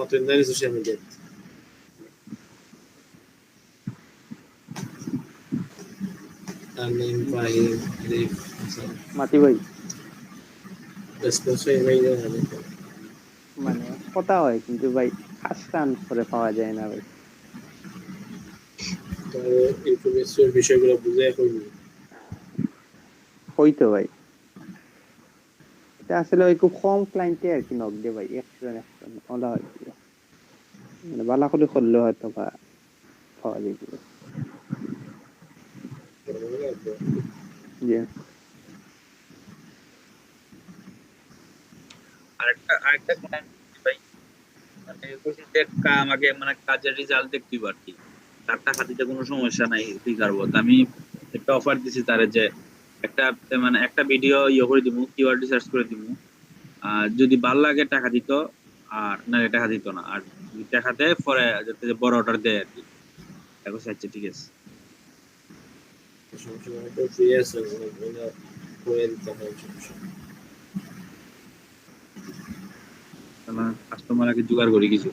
মতো internet social media Tamim Fahim Arif মাতি ভাই রেসপন্স হয়ে গেল মানে কথা হয় কিন্তু ভাই ফার্স্ট আনসারে পাওয়া যায় না ভাই। তো ইনফরমেশন বিষয়গুলো বুঝে এখন হইতো ভাই এটা আসলে ওই খুব কম ক্লায়েন্টে আর কি নক দে ভাই, একশো ওলা হয়তো মানে বালা করে করলে হয়তো বা পাওয়া যেত যে আরেকটা ক্লায়েন্ট ভাই, মানে কইছে যে আমাকে মানে কাজের রেজাল্ট দেখতে আর কি, তার টাকা দিতে কোনো সমস্যা নাই ঠিক করবো। আমি একটা অফার দিছি তারে যে একটা মানে একটা ভিডিও করে দিব, কিওয়ার্ড রিসার্চ করে দিব, আর যদি ভাল লাগে টাকা দিত, আর না টাকা দিত না, আর যদি টাকা দেয় পরে যাতে বড় অর্ডার দেয় আর কি। এখন আচ্ছা ঠিক আছে, সমস্যা তো ফ্রি আছে ওরা করে দিতে হবে সমস্যা কাস্টমার আগে জোগাড় করি কিছু।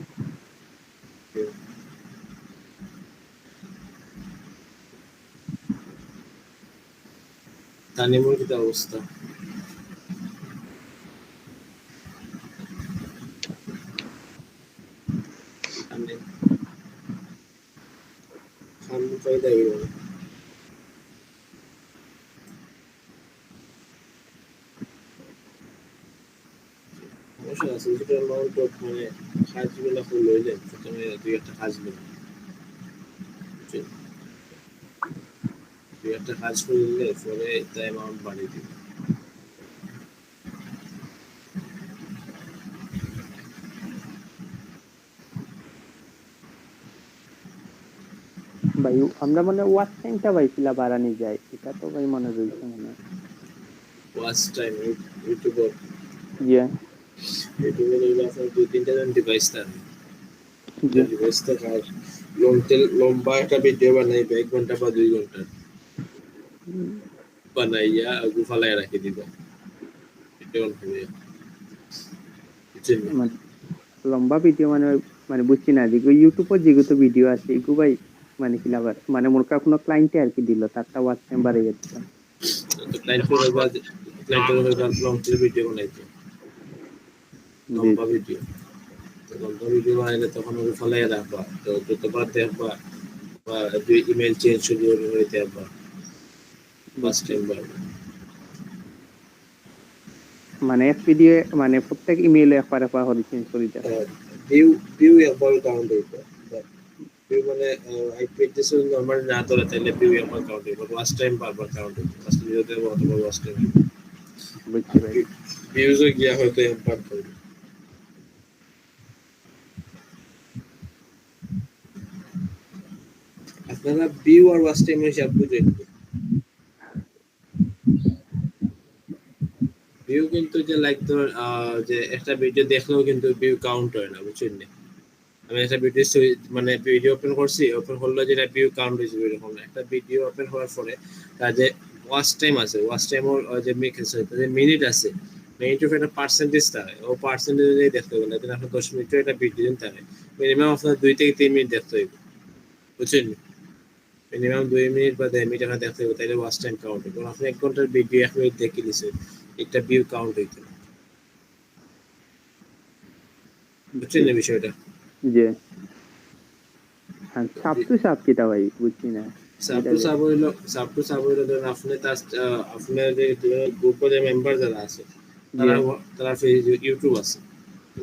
তানিমুর কি অবস্থা? তানিম খান কই দেবে সমস্যা আছে যেটা অ্যামাউন্ট মানে কাজগুলো ফুল হয়ে যায় প্রথমে দুই একটা কাজ নেই দুই একটা কাজ করলে পরে এটা অ্যামাউন্ট বাড়িয়ে দিবে ভাই আমরা মানে ওয়াচ টাইমটা ভাই কিলা বাড়ানি যায় এটা তো ভাই মনে রয়েছে মনে হয়। ওয়াচ টাইম ইউটিউবে জি ইউটিউবে এগুলো আপনার দুই তিনটা ডিভাইস থাকে জি ডিভাইস থাকে আর লম্বা একটা ভিডিও বানাইবে 1 ঘন্টা বা 2 ঘন্টা বানাইয়া গুফালায় রাখি দিবা এটা অন হবে বুঝছেন মানে লম্বা ভিডিও মানে মানে বুঝছি না যে ইউটিউবে যেগুলো ভিডিও আছে এগুলো ভাই মানে কিলা মানে মোর কোনো ক্লায়েন্টে আর কি দিল তারটা ওয়াচ টাইম বাড়ে যাচ্ছে। তো ক্লায়েন্টের লং ভিডিও বানাইতো জি লম্বা জি ভিডিও তো লম্বা ভিডিও বানাইলে তখন ওকে ফলাই রাখবা তো যতবার দেখবা বা দুই ইমেল চেঞ্জ শুরু হইতে দেখবা ফার্স্ট বুঝছি। টাইম বাড়বে মানে এসপিডিএ মানে প্রত্যেক ইমেইলে একবার একবার করে চেঞ্জ করে দিতে হয়। ভিউ ভিউ একবার কাউন্ট হইতো ভিউ মানে আইপি দিছে নরমাল না ধরে তাইলে ভিউ একবার কাউন্ট হইতো ওয়াচ টাইম বারবার কাউন্ট হইতো ফার্স্ট ভিডিওতে অথবা ওয়াচ টাইম বুঝছি আর ভাই। ভিউজও গিয়া হয়তো একবার করবে আপনারা ভিউ আর ওয়াচ টাইম হিসাব বুঝেন ভিউ কিন্তু যে লাইক ধর যে একটা ভিডিও দেখলেও কিন্তু ভিউ কাউন্ট হয় না বুঝছেন না আমি একটা ভিডিও মানে ভিডিও ওপেন করছি ওপেন করলে যেটা ভিউ কাউন্ট হয়েছে এরকম না একটা ভিডিও ওপেন হওয়ার পরে তার যে ওয়াচ টাইম আছে ওয়াচ টাইম যে যে মিনিট আছে মিনিটের একটা পার্সেন্টেজ থাকে ও পার্সেন্টেজ দেখতে হবে না আপনার 10 মিনিটের একটা ভিডিও দিন থাকে মিনিমাম আপনার 2 থেকে 3 মিনিট দেখতে হবে বুঝছেন মিনিমাম 2 মিনিট বা 1.5 মিনিট আপনার দেখতে হবে তাইলে ওয়াচ টাইম কাউন্ট হবে কারণ আপনি 1 ঘন্টার ভিডিও 1 মিনিট দেখে দিচ্ছে একটা ভিউ কাউন্ট হইতো না বুঝছেন না বিষয়টা জি সাপ টু সাপ কিটা ভাই বুঝছি না এটা যে সাব টু সাব হইলো ধরেন আপনি তার আপনার যে গ্রুপে যে মেম্বার যারা আছে জি তারা তারা ইউটিউব আছে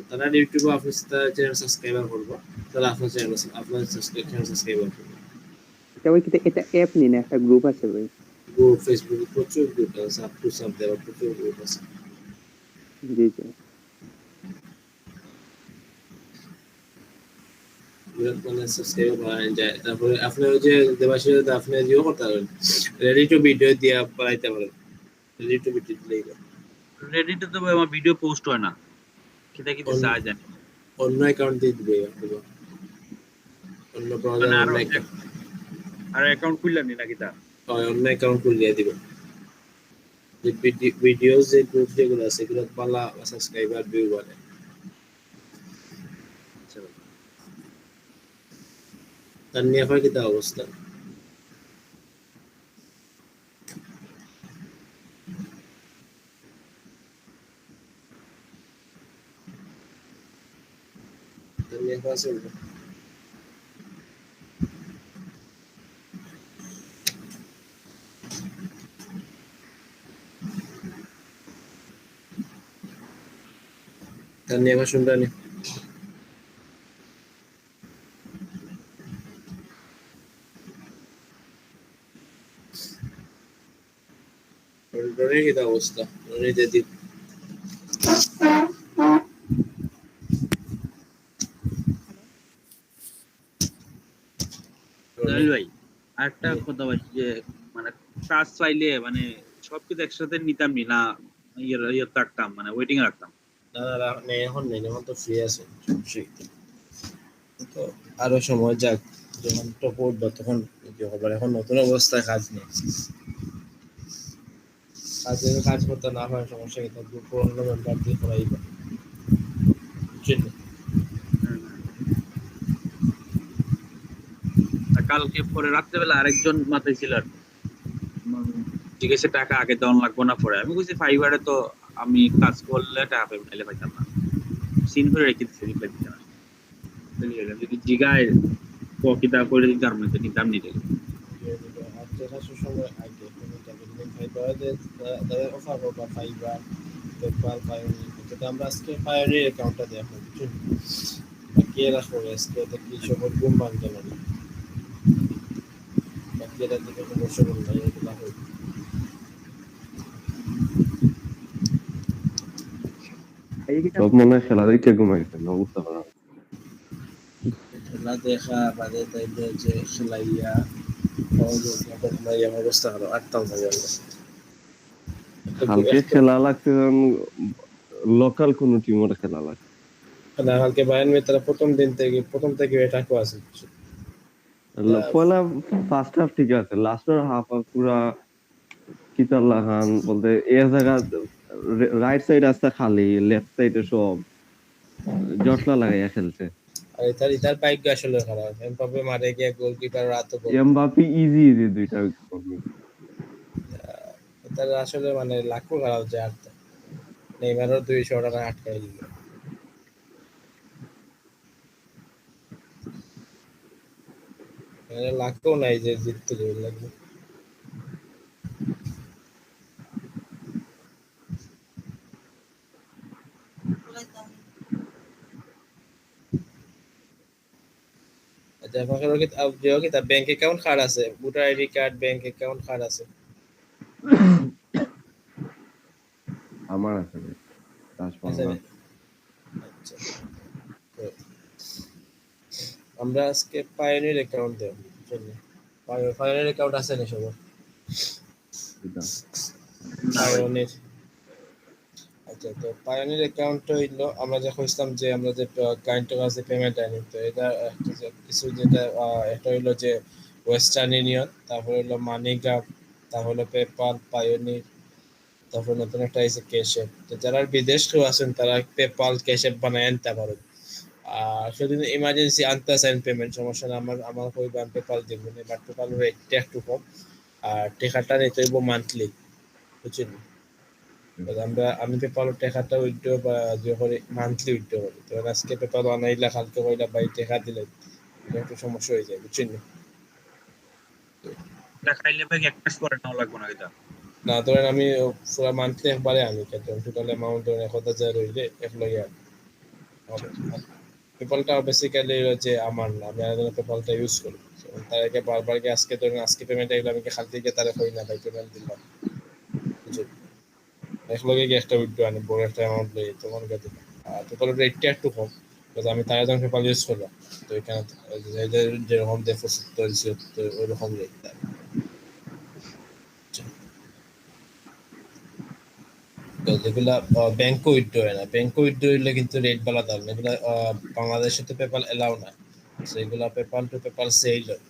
তারা ইউটিউবে আপনি তার চ্যানেল সাবস্ক্রাইবার করবো তারা আপনার চ্যানেল আপনার চ্যানেল সাবস্ক্রাইবার করবে এটা ভাই কিটা এটা অ্যাপ নি না একটা গ্রুপ আছে ভাই। গ্রুপ ফেসবুকে প্রচুর গ্রুপ আছে সাব টু সাব দেওয়া প্রচুর গ্রুপ আছে জি জি মানে সাবস্ক্রাইবার বাড়ানো যায় তারপরে আপনি ওই যে দেবাশীষ আপনি ইয়েও করতে পারেন রেডি টু ভিডিও দিয়ে বাড়াইতে পারেন রেডি টু ভিডিও দিলেই রেডিতে তো ভাই আমার ভিডিও পোস্ট হয় না, কিতা কি দিছে আজ জানি। অন্য অ্যাকাউন্ট দিয়ে দিবে অথবা অন্য ব্রাউজার মানে অন্য আর অ্যাকাউন্ট খুললাম নি নাকি তা? অন্য অ্যাকাউন্ট খুলিয়ে দিবে যে ভিডিওস যে গ্রুপ যেগুলো আছে সেগুলো পালা সাবস্ক্রাইবার ভিউ বাড়ে আচ্ছা ভাই। তার নিয়ে আপনার কি অবস্থা? তার নিয়ে কথা চলবে। তার নিয়ে কথা শুনতে নেই। রনির কি অবস্থা? রনি দিদি জামিল ভাই, আরেকটা কথা ভাই, যে মানে কাজ চাইলে মানে সবকিছু একসাথে নিতাম নি না, ইয়ে রাখতাম, মানে ওয়েটিং এ রাখতাম। না নেই, এখন নেই, এখন তো ফ্রি আছে। তো আরো সময় যাক, যখন টপ উঠবো তখন কি হবে। এখন নতুন অবস্থায় কাজ নেই, কাজ করতে না হয় সমস্যা কি থাকবে, পুরোনো মেম্বার দিয়ে করাই বা বুঝছেন? আর কালকে পরে রাত্রেবেলা আরেকজন মাথায় ছিল আর কি। জিজ্ঞেসে টাকা আগে দেওয়ান লাগবো না পরে, আমি বলছি ফাইবারে তো আমি কাজ করলে টাকা পাইলে পাইতাম না, সিন করে রেখে দিচ্ছে, রিপ্লাই দিতে না। যদি জিগায় কিতা করে দিতে আর মধ্যে নিতাম নিতে। সময় আগে তাদের অফার করবা ফাইবার, পেপাল, পায়োনির। যেটা আমরা আজকে পায়োনির অ্যাকাউন্টটা দেখো, বুঝছেন? কে রাখবো আজকে, এটা কি সবার ঘুম ভাঙতে পারি, বাকি এটা থেকে সমস্যা করবো না, এগুলা হয়। এই কি সব মনে হয় খেলা দেখে ঘুমাইছেন, অবস্থা খারাপ। খেলা দেখা বাদে তাইলে যে খেলাইয়া অবস্থা খারাপ, আটটাও না গেল। কালকে খেলা লাগছে, লোকাল কোন টিমের খেলা লাগছে। কালকে বায়ার্ন মিউনিখ প্রথম থেকে এটা আছে। পয়লা ফার্স্ট হাফ ঠিক আছে, লাস্টের হাফ পুরা কিতাল্লা খান বলতে এ জায়গা রাইট সাইড রাস্তা খালি, লেফট সাইডে সব জটলা লাগাইয়া খেলছে। আর এটার ভাগ্য আসলে খারাপ, এমবাপ্পে মারে গিয়ে গোলকিপার রাত গোল। এমবাপ্পে ইজি দুইটা এটার আসলে মানে লাখো খারাপ যে আর নেইমারও 200 টাকা আটকাই দিল। লাখও নাই যে জিততে লাগবে। আচ্ছা, আপনার কি তার ব্যাংক অ্যাকাউন্ট কার্ড আছে? Voter ID card, bank account card আছে? আমার আছে আছে না? আচ্ছা, তো আমরা আজকে পায়োনির অ্যাকাউন্ট দেব, বুঝলেন? পায়োনির অ্যাকাউন্ট আছে না সবার? পায়োনির, আচ্ছা, তো পায়োনির অ্যাকাউন্ট হইলো, আমরা যে খুঁজতাম যে আমরা যে ক্লায়েন্টের কাছে পেমেন্ট আনি, তো এটা কিছু যেটা এটা হইলো যে ওয়েস্টার্ন ইউনিয়ন, তারপর হইলো মানিগ্রাম, তারপর হলো পেপাল, পায়োনির, তারপর নতুন একটা আছে ক্যাশ। তো যারা বিদেশ কেউ আছেন তারা পেপাল, ক্যাশ বানায় আনতে পারেন। আর সেদিন ইমার্জেন্সি আনতে চান পেমেন্ট, সমস্যা না, আমার কইবেন পেপাল দিব, বাট পেপাল রেটটা একটু কম, আর টেকাটা নিতে হইব মান্থলি, বুঝছেন? আমি পেপালের টাকাটা উইথড্র বা যে করে মান্থলি উইথড্র করি, তো আজকে পেপাল আনাইলা কালকে কইলা ভাই টাকা দিলে এটা একটু সমস্যা হয়ে যায়, বুঝছেন? খাইলে ভাই এক মাস পরে নাও লাগবো না এটা। না ধরেন আমি পুরো মান্থলি একবারে আনি, টোটাল অ্যামাউন্ট ধরেন 1000 হইলে এক লইয়া পেপালটা বেসিক্যালি হচ্ছে আমার না, আমি আলাদা পেপালটা ইউজ করি। তাদেরকে বারবার আজকে ধরেন আজকে পেমেন্ট এগুলো আমি খালতে গিয়ে তারা কই না ভাই পেমেন্ট দিলাম, বুঝছেন? এক লগে গিয়ে একটা উইথড্র আনি বড় একটা অ্যামাউন্ট লই, তখন গিয়ে দিলাম। আর পেপালের রেটটা একটু কম, আমি তারা যখন পেপাল ইউজ করলাম, তো এখানে যেরকম দেখো 70 ওইরকম রেট। যেগুলা ব্যাংক উইথড্র হয় না, ব্যাংক উইথড্র হইলে কিন্তু রেট বালা দাম, এগুলা বাংলাদেশে তো পেপাল এলাও না, সেগুলা পেপাল টু পেপাল সেল হয়।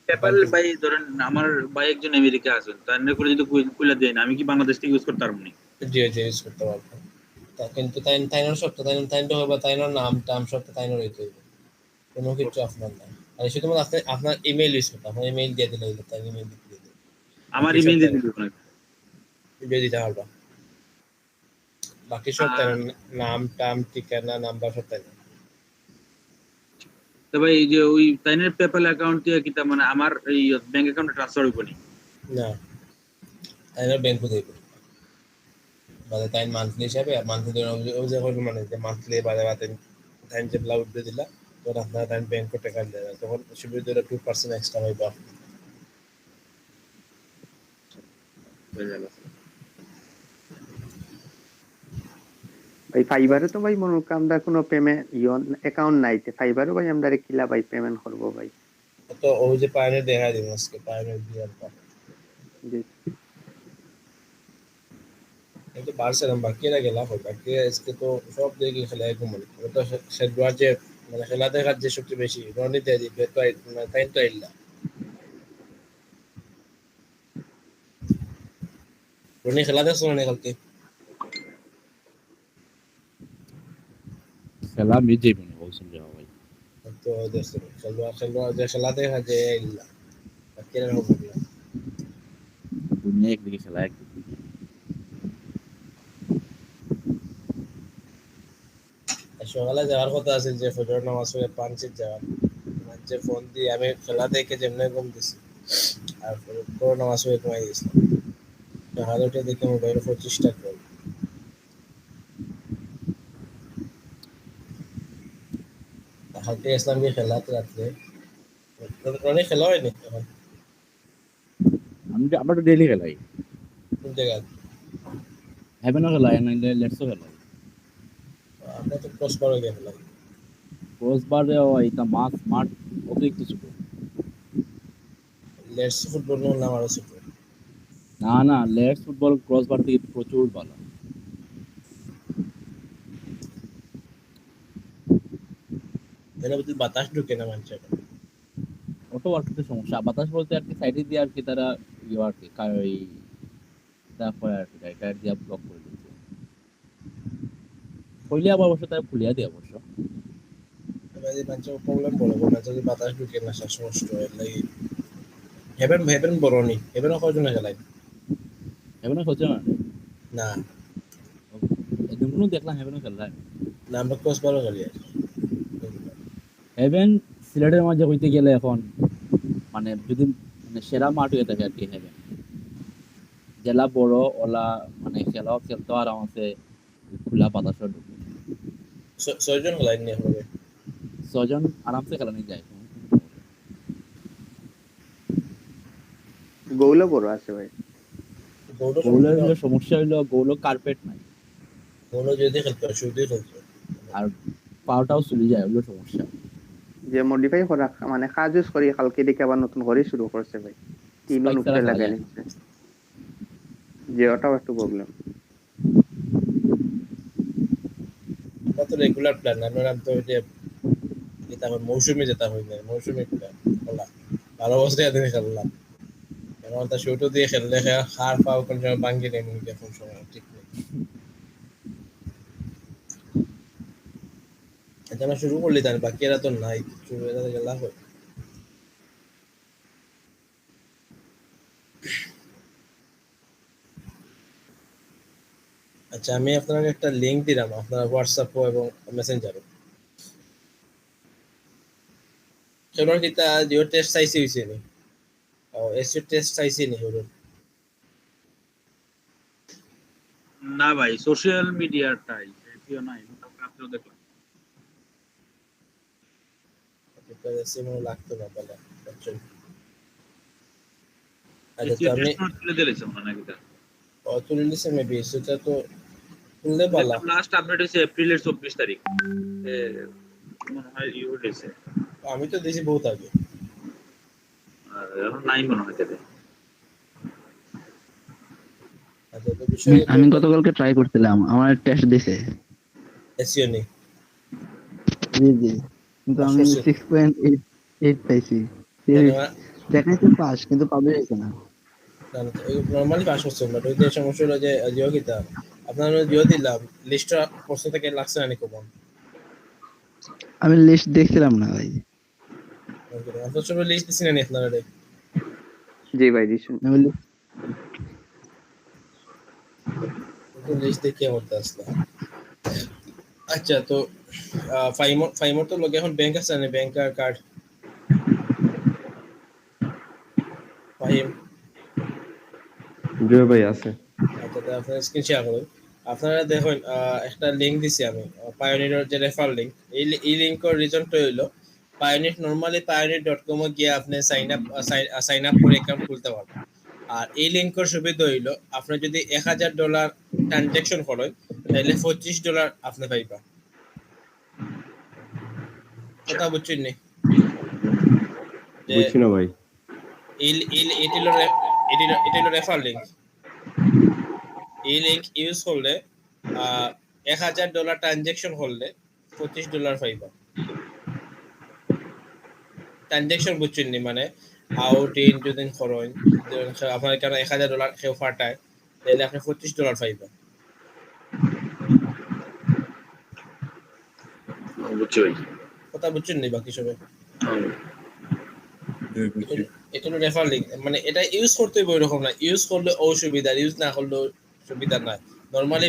পেপাল ভাই ধরেন আমার ভাই একজন আমেরিকা আছেন, তার করে যদি খুলে দেন, আমি কি বাংলাদেশ থেকে ইউজ করতে পারবো না? জি জি ইউজ করতে পারবো। কিন্তু তাইনোর সব তাইনো হবে, তাইনোর নাম টাম সব তাইনোর হইতে হইবে, কোনো কিছু আপনার না। আর শুধুমাত্র আপনার ইমেল ইউজ করতে, আপনার ইমেল দিয়ে দিলে হইলো, তাই ইমেল দিয়ে দিলে আমার বাকি সব ইমেল দিয়ে তাই দিবো না। দিয়ে দিতে পারবা। বাকি সব তাই নাম টাম ঠিকানা নাম্বার সব তাই। তো ভাই এই যে ওই তাইনের পেপ্যাল অ্যাকাউন্ট দিয়ে কিতা মানে আমার এই ব্যাংক অ্যাকাউন্টে ট্রান্সফার হইব নি? না, তাইনোর ব্যাংক দেব মানে তাই মান্থলি হিসাবে, মান্থলি ওই যে হইলো মানে যে মান্থলি বাদে বাদে টাইম যে ব্লাউজ দিয়ে দিলা, তখন আপনার টাইম ব্যাংক টাকা দেয়, তখন সুবিধা 2% এক্সট্রা হইবা। হয়ে গেল। ভাই ফাইবারে তো ভাই মনে করেন আমরা কোনো পেমেন্ট অ্যাকাউন্ট নাই, ফাইবারও ভাই আমরা কিলা ভাই পেমেন্ট করবো ভাই? তো ওই যে পায়নের দেখা দিব আজকে, পায়নের দিয়ে জি কিন্তু বার্সেলোনা বাকিরা গেলা হয়, বাকি আজকে তো সব দিকে খেলা একদম মানে ও তো শেডওয়ার যে মানে খেলা দেখার যে সবচেয়ে বেশি রনি দিয়ে দিবে তো মানে তাই তো ইল্লা রনি খেলা দেখছো না কালকে? খেলা আমি যাইব না বলছেন যাওয়া ভাই। তো দেখছো খেলোয়াড় যে খেলা দেখা যে ইল্লা বাকিরা হবে না। দুনিয়া একদিকে খেলা একদিকে। সকালে যাওয়ার কথা আছে যে ফজর নামাজ পড়ে পাঞ্চিত যাওয়ার, যে ফোন দিয়ে আমি খেলা দেখে যেমনি ঘুম দিছি আর ফজর নামাজ পড়ে ঘুমাই গেছিলাম। সকালে উঠে দেখে মোবাইল 25টা কল। হালকা ইসলাম কি খেলাতে রাত্রে অনেক খেলা হয়নি এখন আমরা তো ডেইলি খেলাই, কোন জায়গায়? হেভেনও খেলাই নাইলে লেটসও খেলাই। আমরা তো ক্রস করে গিয়ে খেলাই। ক্রসবারে এটা মাঠ অতিরিক্ত ছোট। লেটস ফুটবল নাম আরো ছোট। না না, লেটস ফুটবল ক্রসবার থেকে প্রচুর ভালো। এর ভিতরে বাতাস ঢুকে না মানুষের। ওটা আর কিছু সমস্যা, বাতাস বলতে আর কি সাইডে দিয়ে আর কি তারা ইয়ে আর কি ওই তারপরে আর কি টায়ার দিয়ে ব্লক করে দিচ্ছে। হইলে আবার অবশ্য তারা খুলিয়া দিয়ে অবশ্য। এবার এই মানুষের প্রবলেম বড় বড় যদি বাতাস ঢুকে না শ্বাসকষ্ট হয় লাগি। হেভেন বড় নি, হেভেনও কয়জন খেলাই? হেভেনও খেলছে না? না একদিন দেখলাম হেভেনও খেললাম। না আমরা ক্রস বারও খেলি আর হেভেন সিলেটের মাঝে হইতে গেলে এখন মানে যদি মানে সেরা মাঠ হয়ে থাকে আর কি হেভেন, জেলা বড় ওলা মানে খেলাও খেলতে আরামসে খোলা বাতাসও ঢুকে, 6জন খেলাই নি হবে। 6জন আরামসে খেলা নিয়ে যায়। গৌলা বড় আছে ভাই। গৌলের হলো সমস্যা হইলো গৌলো কার্পেট নাই, গৌল যদি খেলতে হয় শুধুই খেলতে হয়। আর পাওটাও চলে যায়, ওগুলো সমস্যা। যে মডিফাই করা মানে কাজ ইউজ করি কালকে দেখে আবার নতুন করে শুরু করছে ভাই, তিনও Spike উপরে ছাড়া লাগাই খেলা নিচ্ছে, যে ওটাও একটু প্রবলেম। আমরা তো রেগুলার প্ল্যান, আমরা তো ওই যে যেটা হয় মৌসুমে যেটা হয় না, মৌসুমে প্ল্যান খেলা 12 বছর এদিন খেললাম। এখন তা শুটু দিয়ে খেললে হার পাও কোন সময় ভাঙ্গি নেই মুখে, কোন সময় ঠিক নেই। এটা না শুরু করলি তার বাকি এরা তো নাই, শুরু হয়ে যাবে খেলা হয়। আচ্ছা আমি আপনাকে একটা লিংক দিলাম আপনার হোয়াটসঅ্যাপ এবং মেসেঞ্জারে। খেলোয়াড় কিতা জিও টেস্ট চাইছি হইছে নি? ও এসিও টেস্ট চাইছি নি হলো? না ভাই সোশ্যাল মিডিয়াটাই এটিও নাই, আপনিও দেখলাম। এটা সিমো লাগতো না বলে। আচ্ছা তো এটিও আমি টেস্ট নোট তুলে দিয়েছে মনে নাকি তা? তুলে নিছে মেবি সেটা তো খুললে পালা। লাস্ট আপডেট হয়েছে এপ্রিলের 24 তারিখ মনে হয় ইউ হয়েছে, আমি তো দিছি বহুত আগে। আর এখন নাই মনে হয় তাদের। আচ্ছা তো বিষয় আমি গতকালকে ট্রাই করছিলাম, আমার টেস্ট দিছে। এসিও নেই জি জি, কিন্তু আমি 6.8 পাইছি। দেখাইছে পাস, কিন্তু পাবে না। নর্মালি পাস করছে বাট ওই যে সমস্যা হলো যে জিও কিতা আপনার দিও দিলাম লিস্টটা প্রশ্ন থেকে লাগছে না কোন আমি লিস্ট দেখছিলাম না ভাই। আপনার সব লিস্ট দিছেন না আপনারা জি ভাই দিছেন। আমি লিস্ট দেখে করতে আসলাম। আচ্ছা তো ফাইমোর তো লগে এখন ব্যাংক আছে না ব্যাংক কার্ড ফাইম জি ভাই আছে। আচ্ছা তো আপনারা স্ক্রিন শেয়ার করুন। আপনারা দেখুন একটা লিংক দিছি আমি পায়োনিয়ার যে রেফার লিংক এই লিংকের রিজনটা হইলো পায়োনিয়ার নরমালি pioneer.com এ গিয়ে আপনি সাইন আপ করে অ্যাকাউন্ট খুলতে পারবেন। আর এই লিংকের সুবিধা হইলো আপনি যদি $1000 ট্রানজাকশন করেন তাহলে $25 আপনি পাইবা। কথা বুঝছেন নি যে বুঝছি না ভাই। এটা হলো রেফার লিংক। এই লিংক ইউজ করলে $1000 ট্রানজাকশন করলে $25 পাইবা। ট্রানজাকশন বুঝছেন নি মানে আউট ইন যদি করেন আপনার এখানে $1000 কেউ পাঠায় তাহলে আপনি $25 পাইবা। বুঝছি ভাই। কথা বুঝছেন নি বাকি সবাই? এটা হলো রেফার লিংক মানে এটা ইউজ করতে হবে এরকম না, ইউজ করলে অসুবিধা, ইউজ না করলে সুবিধা নাই। নরমালি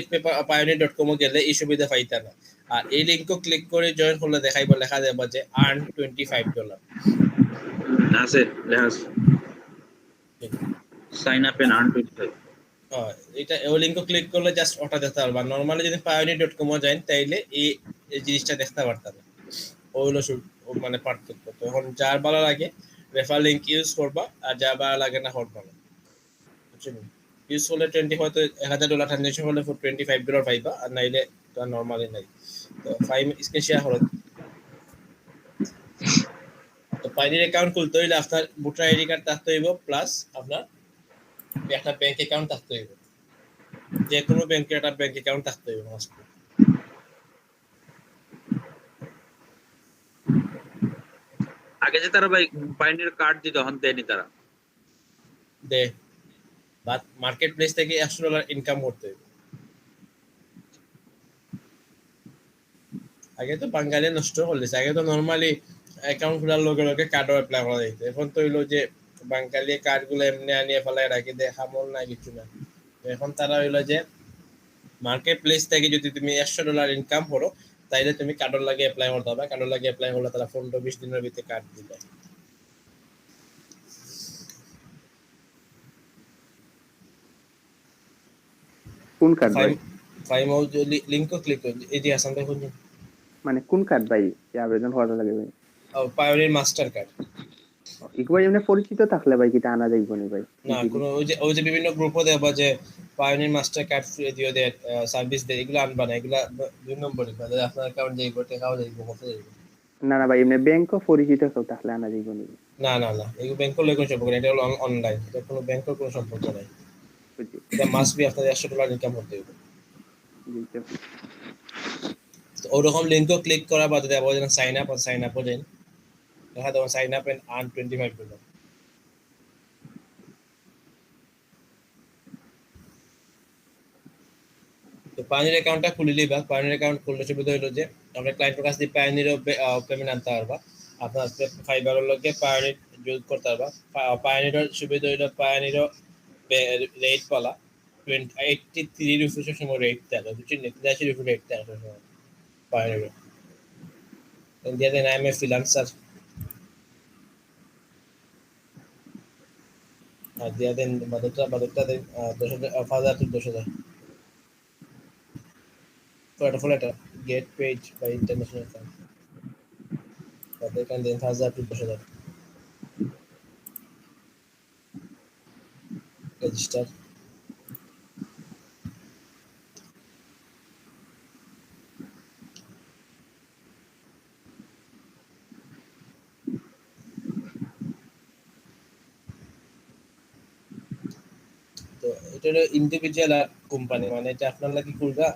pioneer.com এ গেলে এই সুবিধা পাইতা না। আর এই লিংকও ক্লিক করে জয়েন করলে দেখাইব লেখা যাবে যে আর্ন $25। আছে লেখা সাইন আপ এন্ড আর্ন 25। এটা এই লিংকও ক্লিক করলে জাস্ট ওটা দেখতে পারবা। নরমালি যদি pioneer.com এ যান তাইলে এই জিনিসটা দেখতে পারতাম। ওগুলো মানে পার্থক্য। তখন যার ভালো লাগে রেফার লিংক ইউজ করবা আর যার ভালো লাগে না করবা না। বুঝছেন? ইউজ করলে 20 হয়তো $1000 ট্রানজাকশন হলে $25 পাইবা আর নাইলে তো নরমালি নাই। তো ফাইম স্ক্রিন শেয়ার করুন। তো পাইনির অ্যাকাউন্ট খুলতে হইলে আপনার ভোটার আইডি কার্ড থাকতে হইব প্লাস আপনার একটা ব্যাংক অ্যাকাউন্ট থাকতে হইব। যে কোনো ব্যাংকের একটা ব্যাংক অ্যাকাউন্ট থাকতে হইব মাস্ট। আগে যে তারা ভাই পাইনিয়ার কার্ড দিত এখন দেয়নি তারা। দে বাট মার্কেট প্লেস থেকে $100 ইনকাম করতে হইব। আগে তো বাঙালি নষ্ট করলেছে, আগে তো নরমালি অ্যাকাউন্ট খোলার লগে লগে কার্ডও অ্যাপ্লাই করা যেত। এখন তো হইলো যে বাঙালি কার্ডগুলো এমনি আনিয়ে ফেলায় রাখি দেয়, হামল না কিছু না। এখন তারা হইলো যে মার্কেট প্লেস থেকে যদি তুমি $100 ইনকাম করো তাইলে তুমি কার্ডর লাগে অ্যাপ্লাই করতে হবে। কার্ডর লাগে অ্যাপ্লাই করলে তারা 15-20 দিনের ভিতরে কার্ড দিবে। কোন কার্ড ভাই? ফাইম লিংকও ক্লিক করুন। এই যে আসাম দেখুন মানে কোন কার্ড ভাই যে আবেদন করা লাগে ভাই? Pioneer master card. ইকু ভাই এমনি পরিচিত থাকলে ভাই কিটা আনা যাইব নি ভাই? না কোনো ওই যে বিভিন্ন গ্রুপও দেবা যে পায়োনিয়ার মাস্টার কার্ড ফ্রি দিও দে সার্ভিস দেয়, এগুলো আনবা না, এগুলা 2 নম্বরই তাহলে আপনার অ্যাকাউন্ট যাইব, টাকাও যাইব, কত যাইব। না না ভাই এমনি ব্যাংকও পরিচিত কেউ থাকলে আনা যাইব নি? না না না এগুলো ব্যাংকের লগে কোনো সম্পর্ক নেই, এটা হলো অনলাইন, এটা কোনো ব্যাংকের কোনো সম্পর্ক নাই। বুঝছি। এটা মাস্ট বি আপনাদের $100 ইনকাম করতে হবে। বুঝছি। তো ওরকম লিংকও ক্লিক করা বাদে দেবো যেন সাইন আপও দেন, দেখা দেবো সাইন আপ এন্ড আর্ন $25। তো পায়োনিয়ার অ্যাকাউন্টটা খুলে নিবা। পায়োনিয়ার অ্যাকাউন্ট খুললে সুবিধা হলো যে আমরা ক্লায়েন্টের কাছ থেকে পায়োনিয়ার পেমেন্ট আনতে পারবা। আপনার ফাইবারের লগে পায়োনিয়ার ইউজ করতে পারবা। পায়োনিয়ার সুবিধা হলো পায়োনিয়ার রেট পালা 83 রুপিসের সময় রেট থাকে, বুঝছেন? 83 রুপি রেট থাকে সময় পায়োনিয়ার। দিয়ে দেন আই এম এ ফ্রিল্যান্সার আর দিয়ে দেন বাদকটা দেন 10,000 for letter get paid by international firm, but they can then 10,000 register. তো এটা হলো ইন্ডিভিজুয়াল আর কোম্পানি, মানে এটা আপনার লাগি খুলবা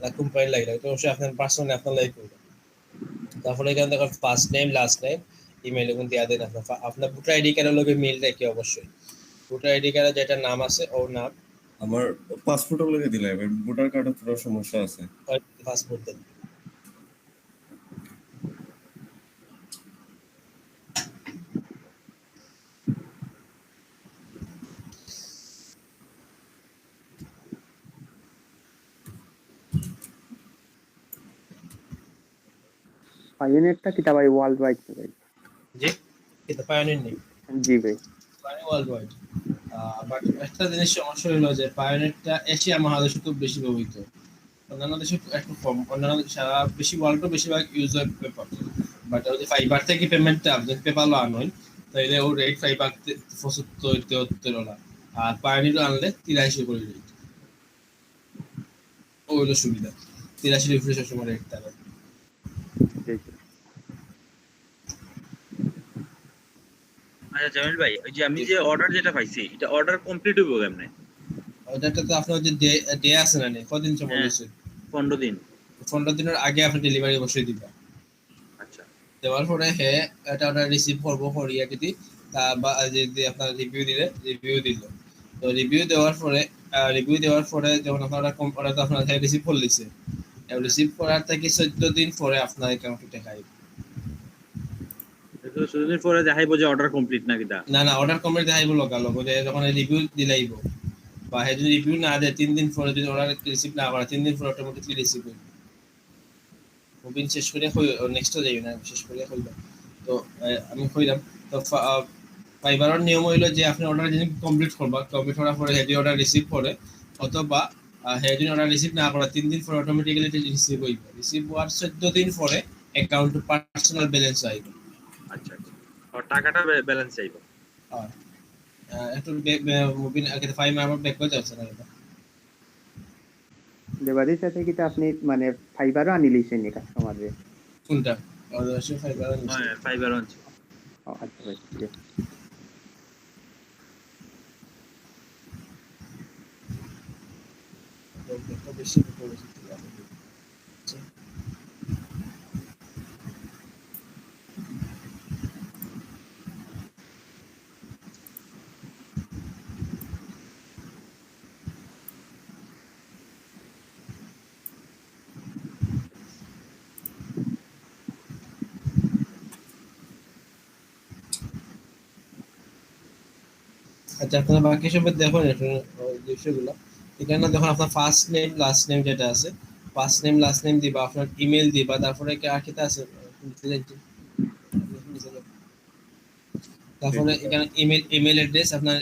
না কোম্পানি লাগি, এটা অবশ্যই আপনার পার্সোনাল আপনার লাগি খুলবা। তারপরে এখানে দেখো first name last name email এগুলো দিয়ে দেন। আপনার ভোটার আইডি কার্ডের লগে মিল রাখি অবশ্যই। ভোটার আইডি কার্ডে যেটা নাম আছে ওর নাম আমার পাসপোর্টও লাগে দিলাম, এবার ভোটার কার্ডে তোর সমস্যা আছে। পাসপোর্ট দেন। পাইওনিয়ারটা কিতা ভাই ওয়ার্ল্ড ওয়াইড ভাই? জি, কিন্তু পায়োনিয়ার নেই, জি ভাই। World wide. বাট একটা জিনিস সমস্যা হলো যে পায়োনিয়ারটা এশিয়া মহাদেশে খুব বেশি ব্যবহৃত, অন্যান্য দেশে একটু কম। অন্যান্য সারা বেশি ওয়ার্ল্ডও বেশিরভাগ ইউজ হয় পেপার। বাট যদি ফাইবার থেকে পেমেন্টটা যদি পেপারও আনয় তাহলে ওর রেট ফাইবার 75-73 ডলার, আর পায়োনিয়ারও আনলে 83 করে রেট। ও হলো সুবিধা, 83 রিফ্রেশ সময় রেট থাকে। জি জি। আচ্ছা জামিল ভাই, ওই যে আমি যে অর্ডার যেটা পাইছি, এটা অর্ডার কমপ্লিট হইব কেমনে? ওটাতে তো আপনার যে ডে আছে না, কদিন সময় হ্যাঁ, হয়েছে? 15 দিন। 15 দিনের আগে আপনি ডেলিভারি বসিয়ে দিবেন। আচ্ছা দেওয়ার পরে এটা ওটা রিসিভ করবো, করিয়া যদি তা বা যদি আপনার রিভিউ দিল, তো রিভিউ দেওয়ার পরে যখন আপনারা ওরা তো আপনার রিসিভ করে লিছে, রিসিভ করার থেকে 14 দিন পরে আপনার অ্যাকাউন্টে টাকা আইবে। তো সুদিন পরে দেখাইবো যে অর্ডার কমপ্লিট না কিটা? না অর্ডার কমপ্লিট দেখাইব লগালগ, যে যখন রিভিউ দিলাইব বা যদি রিভিউ না দেয় 3 দিন পরে, যদি অর্ডার রিসিভ না করে 3 দিন পরে অটোমেটিকলি রিসিভ হইবে। মুভিং শেষ করে নেক্সট যাই না, শেষ করে কইলাম। তো আমি কইলাম তো ফাইবারের নিয়ম হইলো যে আপনি অর্ডার যদি কমপ্লিট করবা, কমপ্লিট করার পরে হেডি অর্ডার রিসিভ করে, অথবা হেডি অর্ডার রিসিভ না করে 3 দিন পরে অটোমেটিক্যালি রিসিভ হইবে। রিসিভ হওয়ার 14 দিন পরে অ্যাকাউন্টে পার্সোনাল ব্যালেন্স আইবে। আচ্ছা আচ্ছা, আর টাকাটা ব্যালেন্স চাইবো। আর একটু মুভিং আগে ফাইভ আমার ব্যাক করে যাচ্ছে না এটা। লেবারের সাথে কিতা আপনি মানে ফাইবারও আনি লিছেন নি কাস্টমারে? কোনটা অবশ্যই ফাইবার নিছে। হ্যাঁ, ফাইবার আনছি। ও আচ্ছা ভাই, ঠিক আছে। তো বেশি পড়েছে। আচ্ছা, আপনারা বাকি সব দেখুন একটু বিষয়গুলো। এখানে দেখুন আপনার ফার্স্ট নেম লাস্ট নেম যেটা আছে, ফার্স্ট নেম লাস্ট নেম দিবা, আপনার ইমেল দিবা, তারপরে আর কিটা আছে, তারপরে এখানে ইমেল অ্যাড্রেস আপনার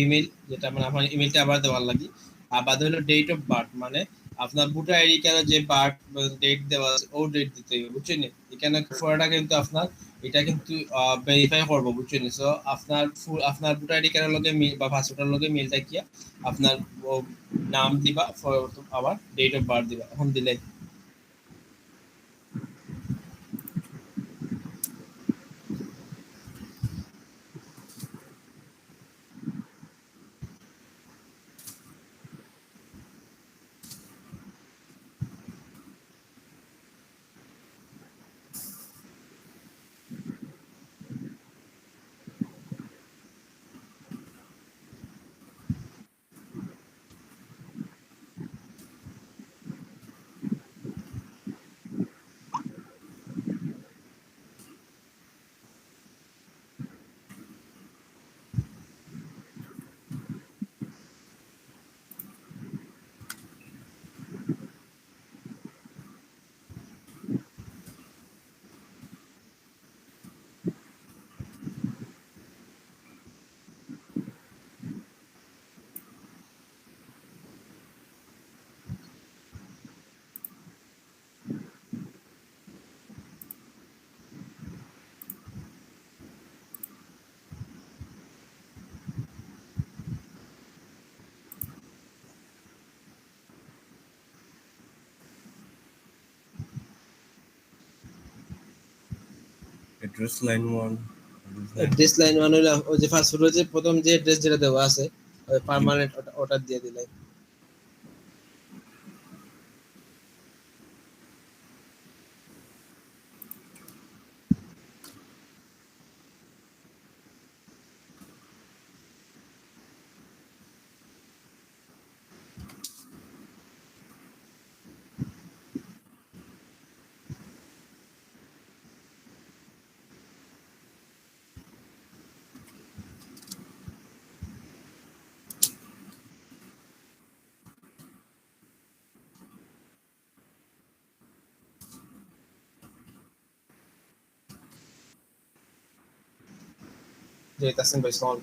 ইমেল, যেটা মানে আপনার ইমেলটা আবার দেওয়ার লাগে। আর বাদে হলো ডেট অফ বার্থ, মানে আপনার ভোটার আইডি কার্ডে যে বার্থ ডেট দেওয়া আছে ও ডেট দিতে হবে, বুঝছেন? এখানে ফটোটা কিন্তু আপনার এটা কিন্তু ভেরিফাই করবো, বুঝছেন? সো আপনার ভোটার আইডি কার্ডের লগে মিল বা পাসপোর্টের লগে মিলটা কি আপনার নাম দিবা, আবার ডেট অফ বার্থ দিবা, এখন দিলে অ্যাড্রেস লাইন 1, অ্যাড্রেস লাইন মানে হলো ওই যে ফার্স্ট ফ্লোরে যে প্রথম যে অ্যাড্রেস যেটা দেওয়া আছে পার্মানেন্ট, ওটা দিয়ে দিলাই। যে তাসিম ভাই সালাম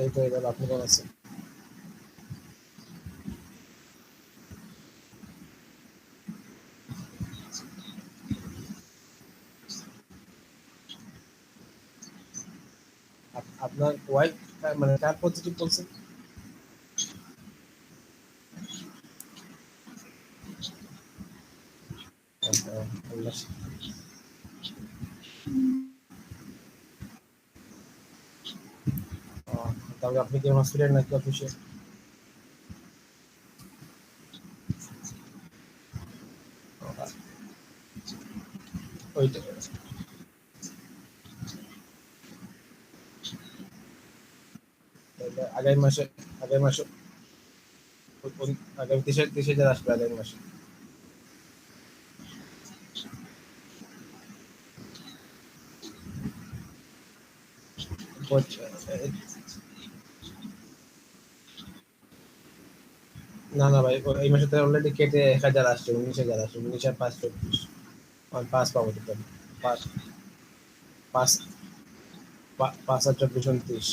এই তো এটা আপনি কেমন আছেন আপনার ওয়াইফ মানে কার পজিটিভ বলছেন আল্লাহ তাহলে আপনি কি হসপিটাল নাকি অফিসে ওইটা আগামী মাসে আগামী মাসে আগামী 30 আসবে আগামী মাসে না না ভাই এই মাসে তো অলরেডি কেটে 1000 আসছে 19,000 আসছে 19,534 আর 5 পাবো তো পাঁচ পাঁচ 5,024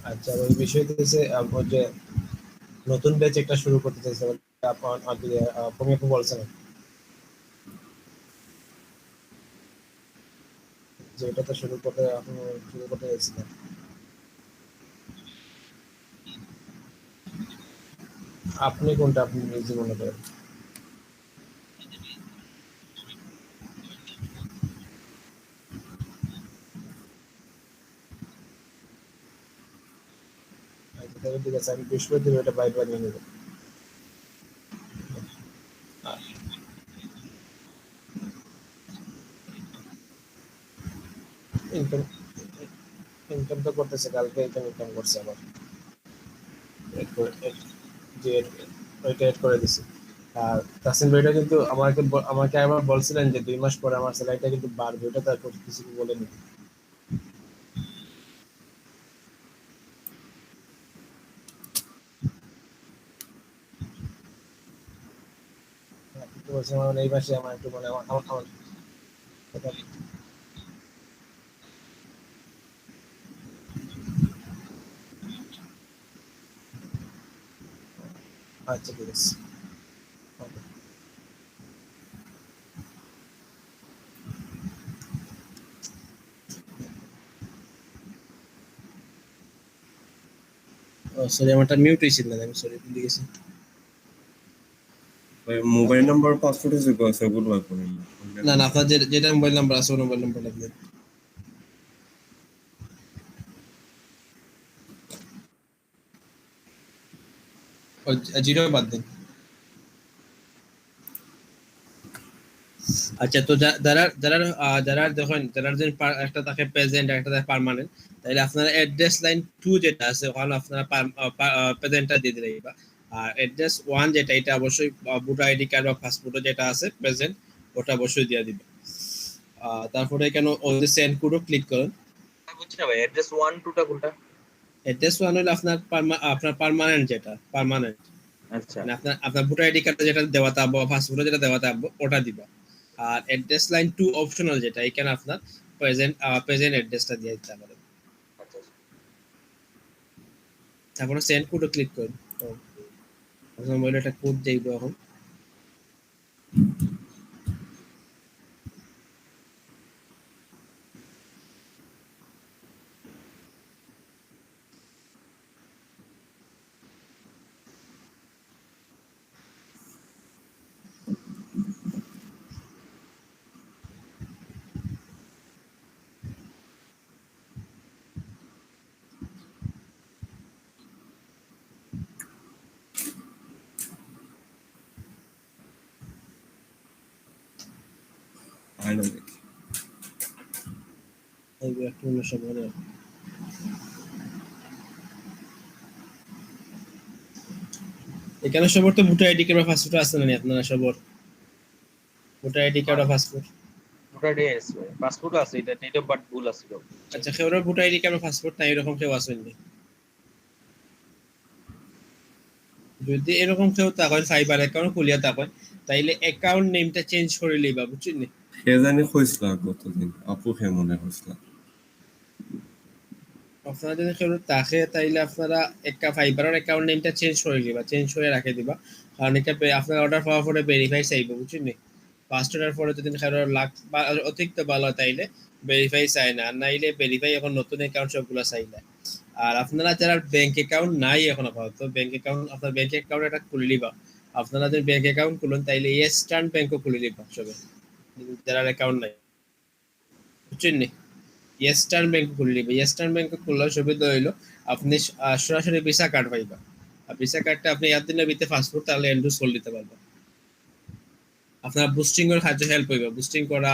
আচ্ছা ওই বিষয়টা হচ্ছে ওই যে নতুন ব্যাচ একটা শুরু করতে চাইছে আপনি আপনি বলছেন যে এটা তো শুরু করতে চাইছিলেন আপনি কোনটা আপনি নিজে মনে করেন আচ্ছা তাহলে ঠিক আছে আমি বৃহস্পতিবার এটা বাইক বানিয়ে নেব ইনকাম ইনকাম তো করতেছে কালকে ইনকাম করছে আবার যে ওইটা এড করে দিছি আর তাসিম ভাইটা কিন্তু আমাকে একবার বলছিলেন যে 2 মাস পরে আমার স্যালারিটা কিন্তু বাড়বে ওটা তো কিছু বলেনি তো বলছি আমার এই মাসে আমার একটু মানে আমার আচ্ছা ঠিক আছে ও সরি আমারটা মিউট হয়েছিল না আমি সরি ভুলে গেছি মোবাইল নাম্বার পাসপোর্ট আছে কয়টা বল লাগবে না না আপনার যেটা মোবাইল নাম্বার আছে মোবাইল নাম্বার লাগবে জিরো বাদ দিন আচ্ছা তো যারা যারা যারা দেখেন যারা একটা থাকে প্রেজেন্ট একটা থাকে পার্মানেন্ট তাহলে আপনারা অ্যাড্রেস লাইন 2 যেটা আছে ওখানে আপনারা প্রেজেন্টটা দিয়ে দিলেই বা আর অ্যাড্রেস 1 যেটা এটা অবশ্যই ভোটার আইডি কার্ড বা পাসপোর্টে যেটা আছে প্রেজেন্ট ওটা অবশ্যই দিয়ে দিবেন তারপরে এখানে ওই সেন্ড কোডও ক্লিক করুন বুঝছি না ভাই অ্যাড্রেস 1 2 টা কোনটা অ্যাড্রেস 1 হলো আপনার পার্মানেন্ট যেটা পার্মানেন্ট আচ্ছা মানে আপনার ভোটার আইডি কার্ডে যেটা দেওয়া থাকবে বা পাসপোর্টে যেটা দেওয়া থাকবে ওটা দিবা আর অ্যাড্রেস লাইন 2 অপশনাল যেটা এখানে আপনার প্রেজেন্ট অ্যাড্রেসটা দিয়ে দিতে পারেন তারপরে সেন্ড কোডে ক্লিক করুন আপনার মোবাইলে একটা কোড যাইবে এখন আই নো এই একটা অন্য সময় এখানে সবার তো ভোটার আইডি কার্ড বা পাসপোর্ট আছে না আপনারা সবার ভোটার আইডি কার্ড বা পাসপোর্ট ভোটার আইডি আছে পাসপোর্ট আছে এটা ডেট অফ বার্থ ভুল আছে আচ্ছা কেউর ভোটার আইডি কার্ড বা পাসপোর্ট নাই এরকম কেউ আসেননি যদি এরকম কেউ তখন ফাইবার অ্যাকাউন্ট খুলিয়া তখন তাইলে অ্যাকাউন্ট নেমটা চেঞ্জ করে লইবা বুঝছেন নি? সে জানি কইছিল গতদিন আপু হে মনে হইছিল। আপনারা যদি কেউ থাকে তাইলে আপনারা একটা ফাইবারের অ্যাকাউন্ট নেমটা চেঞ্জ করে দিবা, চেঞ্জ করে রাখে দিবা। কারণ এটা আপনার অর্ডার পাওয়ার পরে ভেরিফাই চাইব বুঝছেন নি? ফার্স্ট অর্ডার পরে যদি কারো লাখ বা অতিরিক্ত ভালো হয় তাইলে ভেরিফাই চায় না, আর নাইলে ভেরিফাই এখন নতুন অ্যাকাউন্ট সবগুলো চাই না। আর আপনারা যারা ব্যাংক অ্যাকাউন্ট নাই এখন আপাতত, ব্যাংক অ্যাকাউন্ট আপনার ব্যাংক অ্যাকাউন্ট একটা খুলে নিবা। আপনারা যদি ব্যাংক অ্যাকাউন্ট খুলুন তাইলে ইস্টার্ন ব্যাংকও খুলে নিবা সবে, যারা অ্যাকাউন্ট নাই বুঝছেন নি? ইস্টার্ন ব্যাংক খুলে নিবে। ইস্টার্ন ব্যাংক খুললে সুবিধা হইলো আপনি সরাসরি ভিসা কার্ড পাইবা। আর ভিসা কার্ডটা আপনি একদিনের ভিতরে পাসপোর্ট তাহলে এন্ডোস করে দিতে পারবেন। আপনার বুস্টিং এর কাজে হেল্প হইবে, বুস্টিং করা,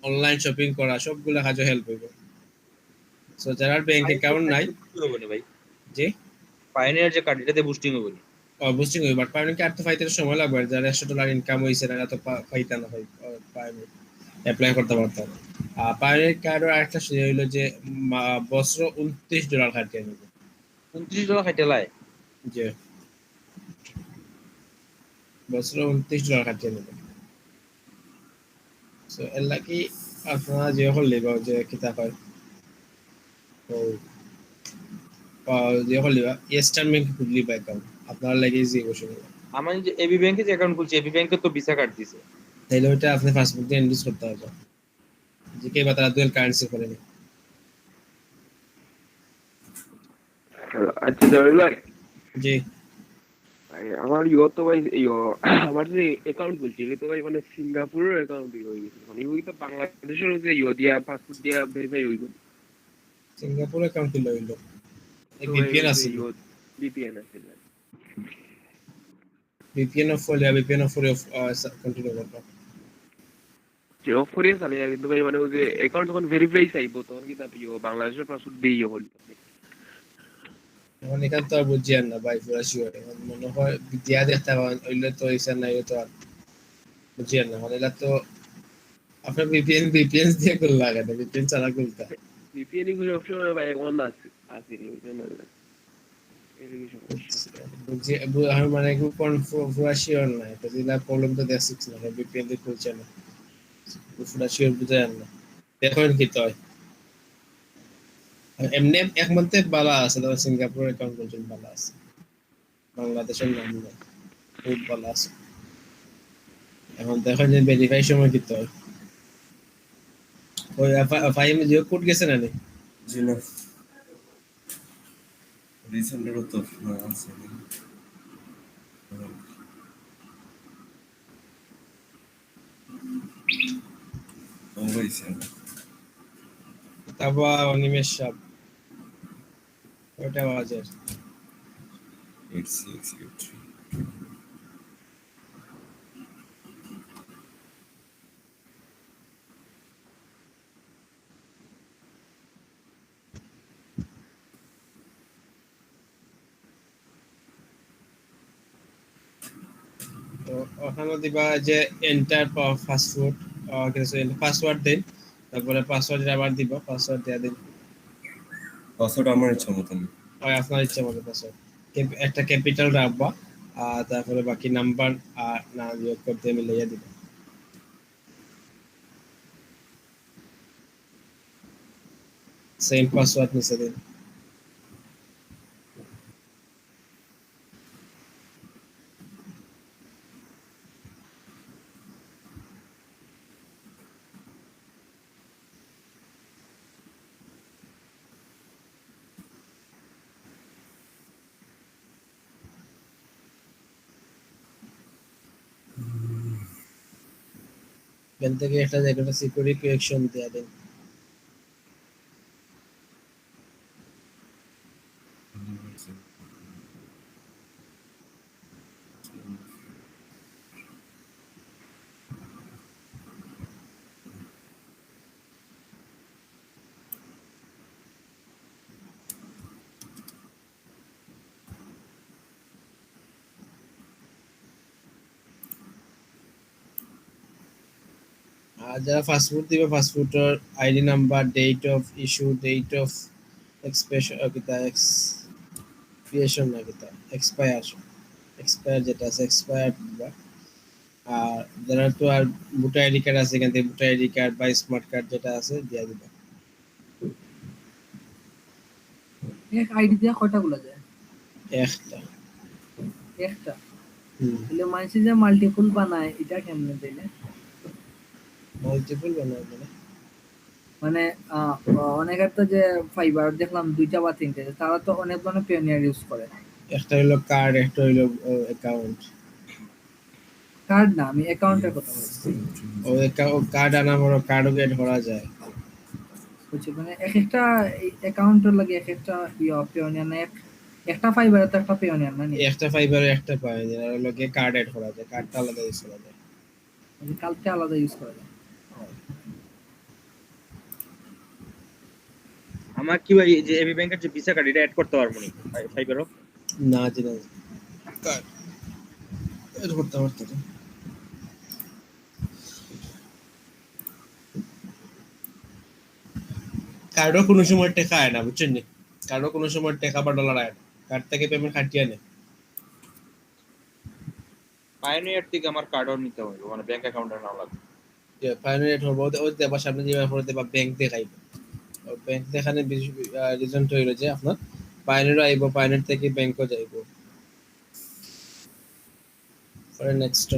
অনলাইন শপিং করা, সবগুলো কাজে হেল্প হইবে। সো যারা ব্যাংক অ্যাকাউন্ট নাই, হবে না ভাই, জি পাইনিয়ার যে কার্ড এটাতে বুস্টিং হবে না। বুস্টিং হইবে, বাট পাইনি কার্ড তো পাইতে সময় লাগবে। যারা $100 ইনকাম হইছে তারা তো পাইতা না, পাইনি অ্যাপ্লাই করতে পারতাম। আর পাইনি কার্ডের আরেকটা সুবিধা হইলো যে বছর $29 কাটিয়ে নেবে। $29 খাইতে লাই। যে বছর $29 কাটিয়ে নেবে। সো এর লাগি আপনারা যে হলে বা যে কিতাব হয় তো যে হলে ইস্টার্ন ব্যাংক খুললি বা অ্যাকাউন্ট আপনার লাগে যে বসে নেবে। আমি যে এবি ব্যাংকে যে অ্যাকাউন্ট খুলছি, এবি ব্যাংকে তো ভিসা কার্ড দিছে। তাইলে ওইটা আপনি পাসবুক দিয়ে ইনভেস্ট করতে হবে, যে কে বা তারা দুয়েল কারেন্সি করে নি। আচ্ছা জহির ভাই, জি আমার তো ভাই আমার যে অ্যাকাউন্ট খুলছি এটা তো ভাই মানে সিঙ্গাপুরের অ্যাকাউন্ট হয়ে গেছে, মানে ওই তো বাংলাদেশের যে দিয়া পাসপোর্ট দিয়া ভেরিফাই হইব। সিঙ্গাপুর অ্যাকাউন্ট খুলে হইলো, তো ভিপিএন আছে, ভিপিএন আছে না? ভিপিএন অফ হলে ভিপিএন অফ করে কন্টিনিউ করতে। যে অফ করিয়ে চালে কিন্তু ভাই মানে ওই যে অ্যাকাউন্ট যখন ভেরিফাই চাইবো তখন কি তার বাংলাদেশের পাসপোর্ট দিয়ে হল। এখন এখান তো আর বুঝছি আর না ভাই, পুরা শিওর এখন মনে হয় দিয়া দেখতে পাবেন, ওইলে তো ইসার নাই তো আর বুঝছি আর না। মানে এটা তো আপনার ভিপিএন দিয়ে করলে লাগে না, ভিপিএন ছাড়া খুলতে ভিপিএন এর অপশন ভাই এখন আছে আছে রে, ওইটা না এর কি সমস্যা। বুঝছি আমি মানে পুরা শিওর না, এটা দিলা প্রবলেম তো দেখছিস না, ভিপিএন দিয়ে খুলছে না, পুরা শিওর বুঝে আর না। দেখেন কি তো হয়। আর এমনি এক মান্থে বালা আছে, তবে সিঙ্গাপুরের অ্যাকাউন্ট পর্যন্ত বালা আছে, বাংলাদেশের নাম নাই, খুব বালা আছে। এখন দেখেন যে ভেরিফাই সময় কি তো হয়। ওই ফাইম জিও কোড গেছে না নি? জি না, রিসেন্টেরও তো আছে। হয়েছে তারপর অনিমেষ সাপ ওইটা বাজার 8683। তো ওখানে দিবা যে এন্টার পাসওয়ার্ড, কিছু পাসওয়ার্ড দিন, তারপরে পাসওয়ার্ড আবার দিবা, পাসওয়ার্ড দেয়া দিন। পাসওয়ার্ড আমার ইচ্ছা মতন। ওই আপনার ইচ্ছা মতো পাসওয়ার্ড, একটা ক্যাপিটাল রাখবা, আর তারপরে বাকি নাম্বার আর না বিয়োগ করতে মিলাইয়া দিবা। সেম পাসওয়ার্ড নিচে দিন। এখান থেকে একটা জায়গাটা সিকিউরিটি কোয়েকশন দেয়া দিন। আর যারা ফাস্টফুড দিবে ফাস্টফুডের ID number, date of issue, date of expression কিতা এক্সপিরেশন না কিতা এক্সপায়ার এক্সপায়ার যেটা আছে এক্সপায়ার, আর যারা তো আর ভোটার আইডি কার্ড আছে এখান থেকে ভোটার আইডি কার্ড বা স্মার্ট কার্ড যেটা আছে দিয়ে দিবা। এক আইডি দিয়ে কয়টা গুলা যায়? একটা। একটা। হুম, তাহলে মানুষে যে মাল্টিপল বানায় এটা কেমনে তাইলে? মাল্টিপল বানায় মানে মানে অনেকের তো যে ফাইবার দেখলাম 2টা বা 3টে, তারা তো অনেক ধরনের পিওনিয়ার ইউজ করে। একটা হইলো কার্ড, একটা হইলো অ্যাকাউন্ট। কার্ড না, আমি অ্যাকাউন্টের কথা বলছি। ও কার্ড আনা বড় কার্ডও গেট করা যায়। বুঝছি, মানে এক একটা অ্যাকাউন্টের লাগে এক একটা পিওনিয়ার না, একটা ফাইবারে তো একটা পিওনিয়ার না নি? একটা ফাইবারে একটা পায়, আর হলো গিয়ে কার্ড এড করা যায়, কার্ডটা আলাদা ইউজ করা যায়। মানে কালকে আলাদা ইউজ করা যায়। আমার কি ভাই যে এবি ব্যাংকের যে ভিসা কার্ড এটা অ্যাড করতে পারবো নি ফাইবারও? না জানা কার্ড এড করতে পারতো না। কার্ডও কোনো সময় টাকা আয় না, বুঝছেন নি? কার্ডও কোনো সময় টাকা বা ডলার আয় না, কার্ড থেকে পেমেন্ট খাটিয়ে নেয়। পায়োনিয়ার থেকে আমার কার্ডও নিতে হবে, মানে ব্যাংক অ্যাকাউন্টে নাও লাগবে। যে ফাইনাল রেট হবো ওই দেবার সামনে যাবার পরে দেবা ব্যাংক দেখাইব। ব্যাংক দেখানে রিজনটা হইলো যে আপনার পাইনেরও আইব, পাইনের থেকে ব্যাংকও যাইব। পরে নেক্সট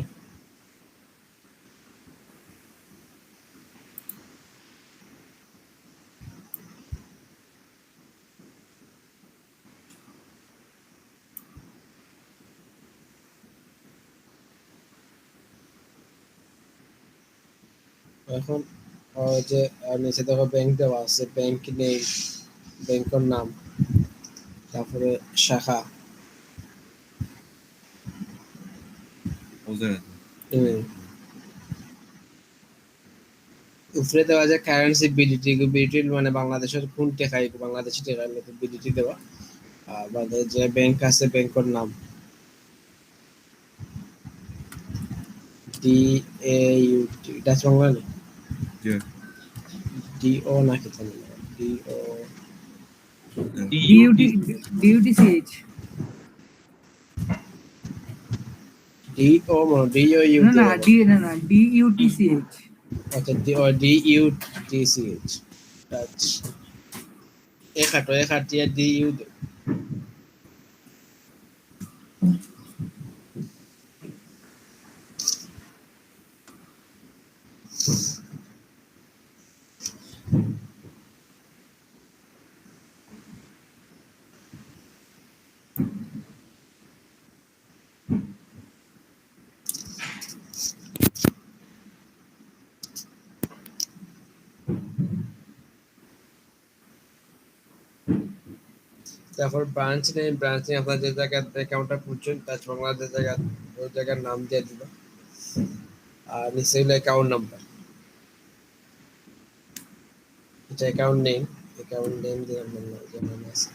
এখন যে নিচে দেখো ব্যাংক দেওয়া আছে, ব্যাংক নেম, ব্যাংকের নাম, তারপরে শাখা, email। উপরে দেওয়া যায় কারেন্সি বিডিটি, বিডিটি মানে বাংলাদেশের কোন টাকা, বাংলাদেশি টাকা বিডিটি দেওয়া। আর বাদে যে ব্যাংক আছে ব্যাংকের নাম DAUT, ডাচ বাংলা না DO নাকি জানি না, DO ডিইউটি, ডিইউটিসিএইচ। DO মানে DOU না না ডি, না না ডিইউটিসিএইচ। আচ্ছা DUTCH ডাচ এক হাটিয়া DU। তারপর ব্রাঞ্চ নেই, ব্রাঞ্চ নেই আপনার যে জায়গায় অ্যাকাউন্টটা খুলছেন ডাচ বাংলা যে জায়গা, ওই জায়গার নাম দিয়ে দিবা। আর নিচে হলো অ্যাকাউন্ট নাম্বার, এটা অ্যাকাউন্ট নেম, অ্যাকাউন্ট নেম দিয়ে আমার যে নাম আছে।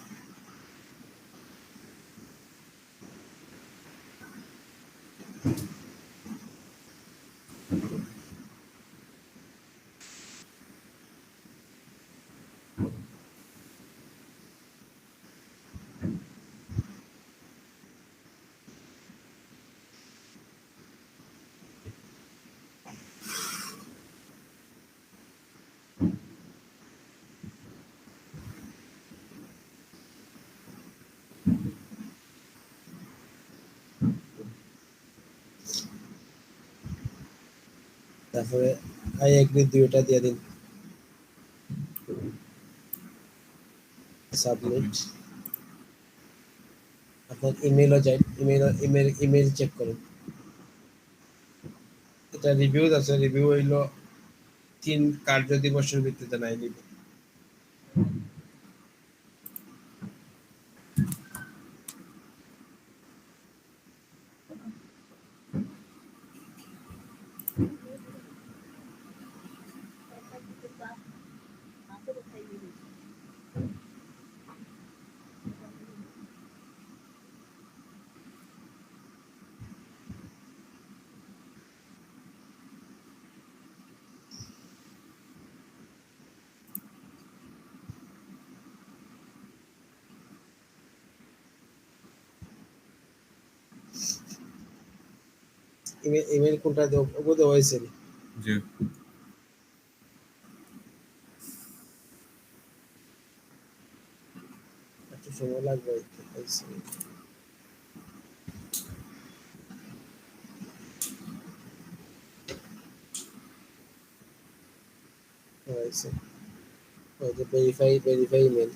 তারপরে আই এগ্রি দুইটা দিয়ে দিন, সাবমিট। আপনার ইমেলও যায়, ইমেল চেক করুন। এটা রিভিউ আছে, রিভিউ হইলো 3 কার্য দিবসের ভিত্তিতে নাই নিবে। ইমেল কোনটা দেব ওগুলো হয়েছে যে একটু সময় লাগবে হয়েছে হয়েছে ওই যে ভেরিফাই ইমেল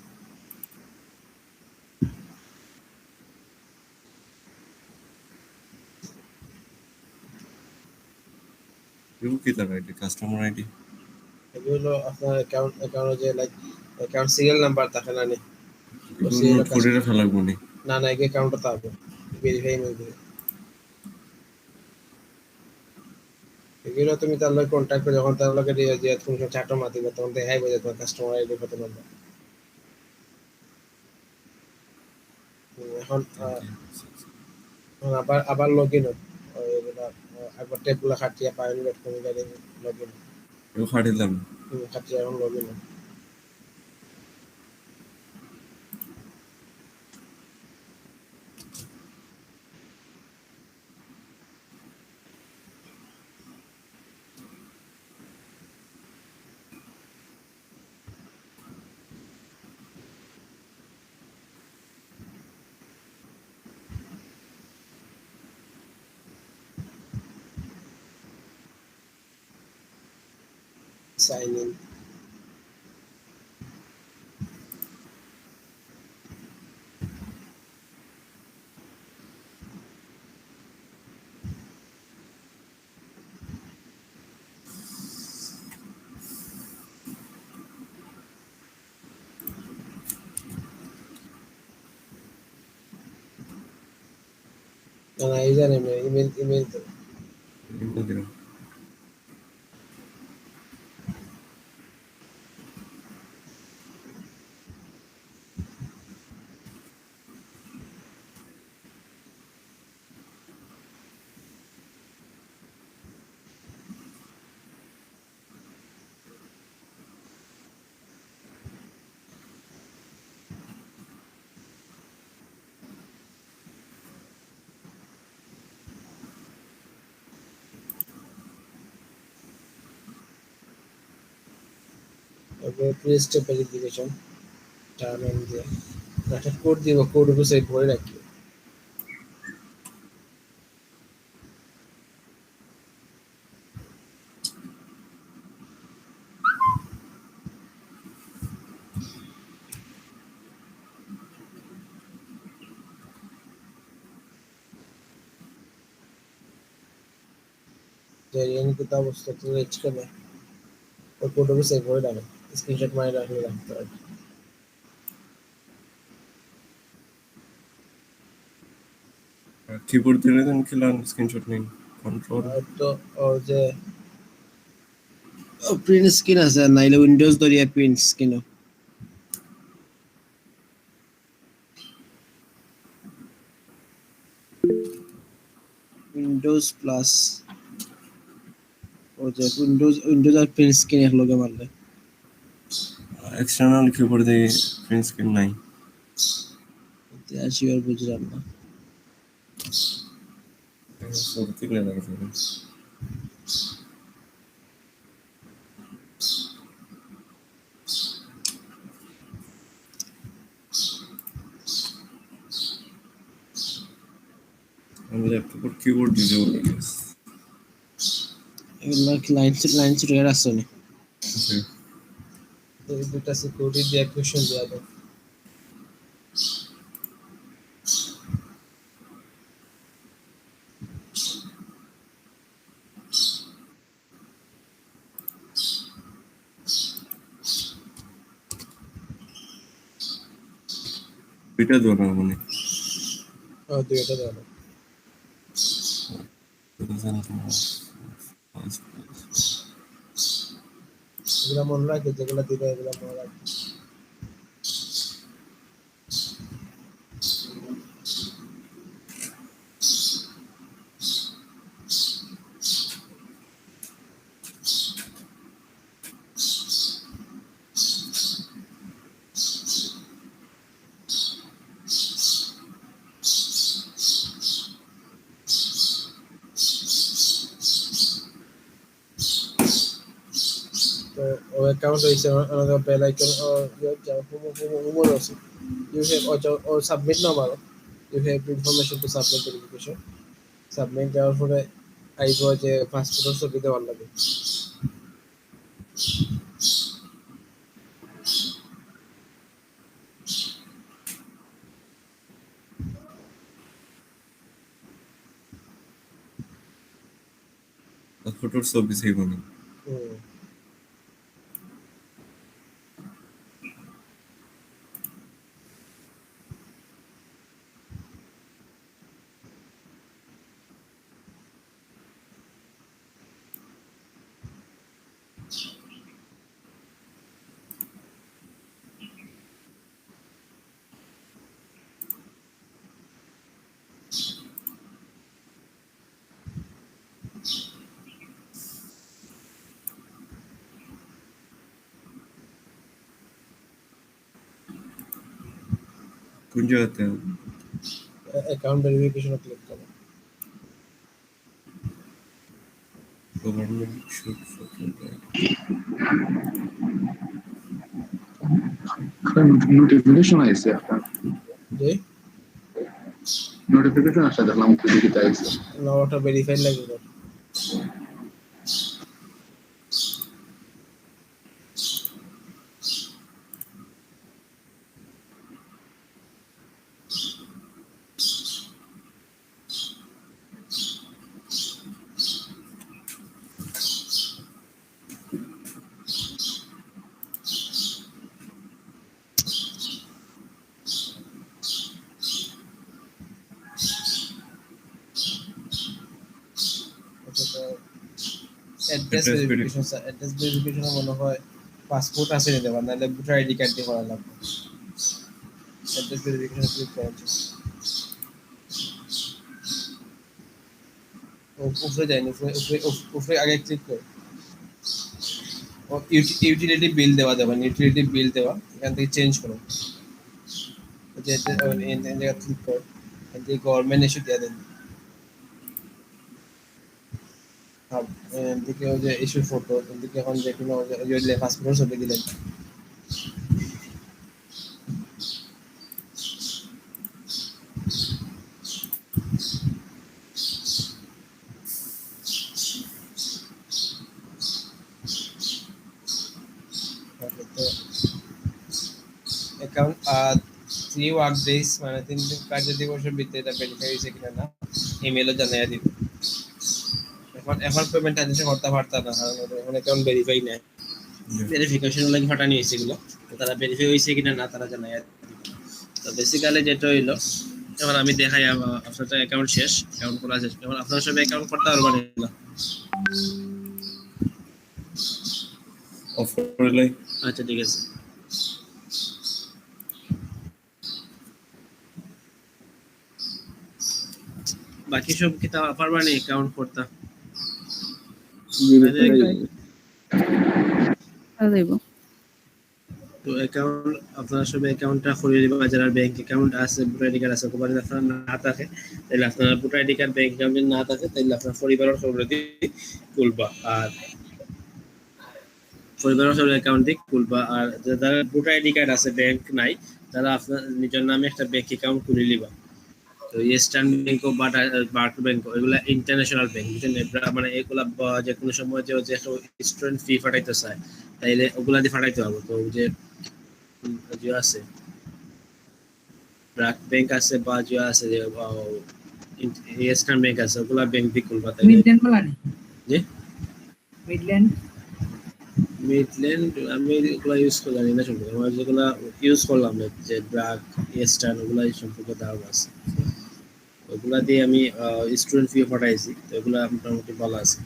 এগুলো কি তার আইডি কাস্টমার আইডি এগুলো আপনার অ্যাকাউন্টে যে লাইক অ্যাকাউন্ট সিরিয়াল নাম্বার থাকে না নি এগুলো নোট করে রাখা লাগবে নি না না এগে অ্যাকাউন্টটা থাকবে ভেরিফাই ইমেল দিয়ে এগুলো তুমি তার লগে কন্ট্যাক্ট করে যখন তার লগে দিয়ে যে তুমি চারটা মাতি তখন দেখাই বোঝে তোমার কাস্টমার আইডি কত নাম্বার এখন আবার লগ ইন একবার টেপগুলো খাটিয়ে পাইনি তুমি লগ ইন এগুলো খাটিলাম খাটিয়ে এখন লগ ইন সাইন ইন না এই জানেন ইমেল তো এগুলো দিলাম তারপরে টু স্টেপ ভেরিফিকেশন টার্ম এন্ড দিয়ে একটা কোড দিব কোড উপর সেভ করে রাখি যে রিয়েন কি তা অবস্থা তো রেচ করে ওই কোড উপর সেভ করে রাখো স্ক্রিনশট মারে রাখলে রাখতে হবে কিবোর্ড দিয়ে দেন খেলান স্ক্রিনশট নিন কন্ট্রোল আর তো ও যে প্রিন্ট স্ক্রিন আছে নাইলে উইন্ডোজ ধরিয়া প্রিন্ট স্ক্রিন উইন্ডোজ প্লাস ও যে উইন্ডোজ আর প্রিন্ট স্ক্রিন এক লগে মারলে এক্সটার্নাল কিবোর্ড দিয়ে প্রিন্ট স্ক্রিন নাই আসি আর বুঝলাম না সব থেকে লাগে আমি ল্যাপটপের কিবোর্ড দিতে বলে গেছি এগুলো কি লাইন রেয়ার আছে না জি এই দুটা সিকিউরিটি দিয়ে কোশ্চেন দেয়া দাও এটা দেওয়া মানে দুইটা দাও এগুলা মনে রাখে যেগুলা দিবে এগুলা মনে রাখে or account is another bell icon or your home also. You have or submit number. You have information to submit the verification. Submit দেওয়ার পরে আইব যে পাসপোর্টের ছবি দেওয়ার লাগে। ফটোর ছবি চাইব না। কোন জায়গাতে অ্যাকাউন্ট ভেরিফিকেশন ক্লিক করো। গভর্নমেন্ট শুড নোটিফিকেশন আইছে একটা যে নোটিফিকেশন আসছে দেখলাম দিকে আইছে না ওটা ভেরিফাই লাগবে। অ্যাড্রেস ভেরিফিকেশন মনে হয় পাসপোর্ট আছে নিতে পারে, নাহলে ভোটার আইডি কার্ড দিয়ে করা লাগবে। অ্যাড্রেস ভেরিফিকেশন ক্লিক করা আছে। উপরে যায়নি, উপরে আগে ক্লিক করো। ইউটিলিটি বিল দেওয়া যাবে, ইউটিলিটি বিল দেওয়া এখান থেকে চেঞ্জ করো। জায়গা ক্লিক করো, গভর্নমেন্ট ইস্যু দেওয়া দেন। এদিকে ওই যে ইস্যু ফটো, এদিকে এখন যে কোনো পাসপোর্ট ছবি দিলেন। অ্যাকাউন্ট 3 ওয়ার্ক ডেজ মানে 3 কার্য দিবসের ভিতরে এটা ভেরিফাই হয়েছে কিনা না ইমেলও জানিয়ে দিবে। এখন পেমেন্ট আদেশে করতে পারতা না, কারণ এখন অ্যাকাউন্ট ভেরিফাই নাই, ভেরিফিকেশন লাগি ফাটানি হয়েছে এগুলো, তারা ভেরিফাই হয়েছে কিনা না তারা জানিয়ে দিবে। তো বেসিক্যালি যেটা হইলো, এখন আমি দেখাই আপনার তো অ্যাকাউন্ট শেষ, অ্যাকাউন্ট করা শেষ, এখন আপনার সব অ্যাকাউন্ট করতে পারবেন না। অফার লাই আচ্ছা ঠিক আছে। বাকি সব কি তা পারবা না অ্যাকাউন্ট করতে? তো অ্যাকাউন্ট আপনারা সব অ্যাকাউন্টটা খুলে দিবেন। যারা ব্যাংক অ্যাকাউন্ট আছে, ভোটার আইডি কার্ড আছে, কোপারে আপনার না থাকে তাহলে আপনার voter ID card bank account না থাকে তাহলে আপনার পরিবারের সব খুলবা, আর পরিবারের সব অ্যাকাউন্ট দিয়ে খুলবা। আর যারা ভোটার আইডি কার্ড আছে ব্যাংক নাই, তারা আপনার নিজের নামে একটা ব্যাংক অ্যাকাউন্ট খুলে নিবা। তো ইস্টার্ন ব্যাংক ও বার্ক ব্যাংক এগুলা ইন্টারন্যাশনাল ব্যাংক, বুঝছেন? মানে এগুলা যে কোনো সময় যে স্টুডেন্ট ফি ফাটাইতে চায় তাইলে ওগুলা দিয়ে ফাটাইতে হবে। তো যে আছে ব্র্যাক ব্যাংক আছে বা যে আছে যে ইস্টার্ন ব্যাংক আছে, ওগুলা ব্যাংক দিয়ে খুলবা। তাইলে মিডল্যান্ড বলা নেই জি মিডল্যান্ড আমি এগুলা ইউজ করলাম না সম্পর্কে, আমার যেগুলা ইউজ করলাম যে ব্র্যাক ইস্টার্ন ওগুলা সম্পর্কে ধারণা আছে, ওগুলা দিয়ে আমি স্টুডেন্ট ফি ফাটাইছি। তো এগুলা মোটামুটি ভালো আছে।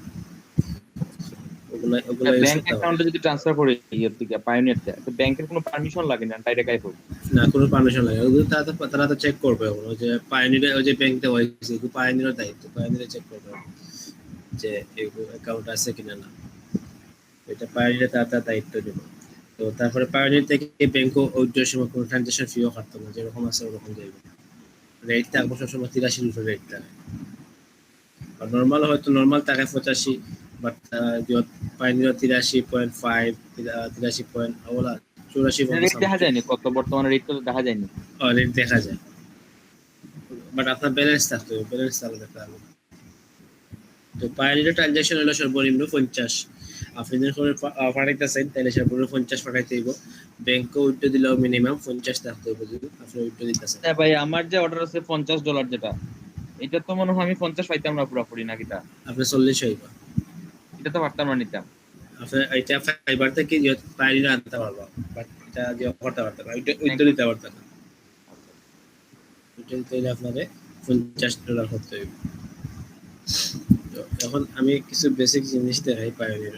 ওগুলা ব্যাংক অ্যাকাউন্টে যদি ট্রান্সফার করে ইয়ের দিকে পায়োনিয়ার থেকে, তো ব্যাংকের কোনো পারমিশন লাগে না, ডাইরেক্ট আইফোন না, কোনো পারমিশন লাগে ওগুলো তারা তো চেক করবে। ওই যে পায়োনিয়ার ওই যে ব্যাংকে হয়েছে পায়োনিয়ার দায়িত্ব, পায়োনিয়ার চেক করবে যে এই অ্যাকাউন্ট আছে কিনা না, এটা পায়োনিয়ার তার দায়িত্ব দেবে। তো তারপরে পায়োনিয়ার থেকে ব্যাংকও ওই সময় কোনো ট্রানজাকশন ফিও কাটতো না, যেরকম আছে ওরকম যাইবে। রেট থাকবো সবসময় 83 রুপির রেট থাকে, আর নর্মাল হয়তো নর্মাল টাকায় 85, বাট পাইনির 83.5 83 পয়েন্ট ওলা 84 রেট দেখা যায়নি, কত বর্তমানে রেট তো দেখা যায়নি। অলরেডি দেখা যায়, বাট আপনার ব্যালেন্স থাকতে হবে, ব্যালেন্স থাকলে দেখা হবে। তো পাইনির ট্রানজাকশন হলো সর্বনিম্ন 50। আপনি যখন পাঠাইতেছেন তাহলে সর্বনিম্ন 50 পাঠাইতে হইব। ব্যাংকে উইথড্র দিলেও মিনিমাম 50 থাকতে হবে যদি আপনি উইথড্র দিতেছেন। হ্যাঁ ভাই, আমার যে অর্ডার আছে $50 যেটা, এটা তো মনে হয় আমি 50 পাইতাম না পুরোপুরি নাকি তা? আপনি 40 হইব। এটা তো পারতাম না নিতাম। আপনার এটা ফাইবার থেকে যে পাইনির আনতে পারবো, বাট এটা যে করতে পারতেন না, উইথড্র দিতে পারতেন না। উইথড্র দিতে হলে আপনাদের $50 করতে হইব। তো এখন আমি কিছু বেসিক জিনিস দেখাই পাইনির।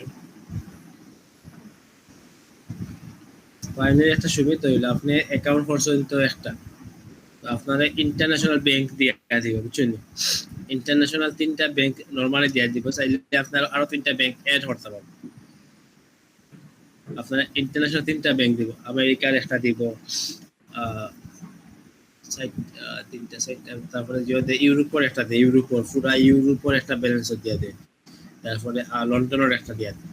পাইনির একটা সুবিধা হইলো আপনি অ্যাকাউন্ট পর্যন্ত একটা আপনারা ইন্টারন্যাশনাল ব্যাংক দিয়ে দিব, বুঝছেন? ইন্টারন্যাশনাল 3টা ব্যাংক নরমালি দিয়ে দিব, চাইলে আপনারা আরো 3টা ব্যাংক অ্যাড করতে পারবেন। আপনারা ইন্টারন্যাশনাল 3টা ব্যাংক দিব, আমেরিকার একটা দিব, তিনটা সাইটটা, তারপরে যদি ইউরোপের একটা দেয়, ইউরোপের পুরা ইউরোপের একটা ব্যালেন্স দিয়ে দেয়, তারপরে লন্ডনের একটা দিয়ে দেয়,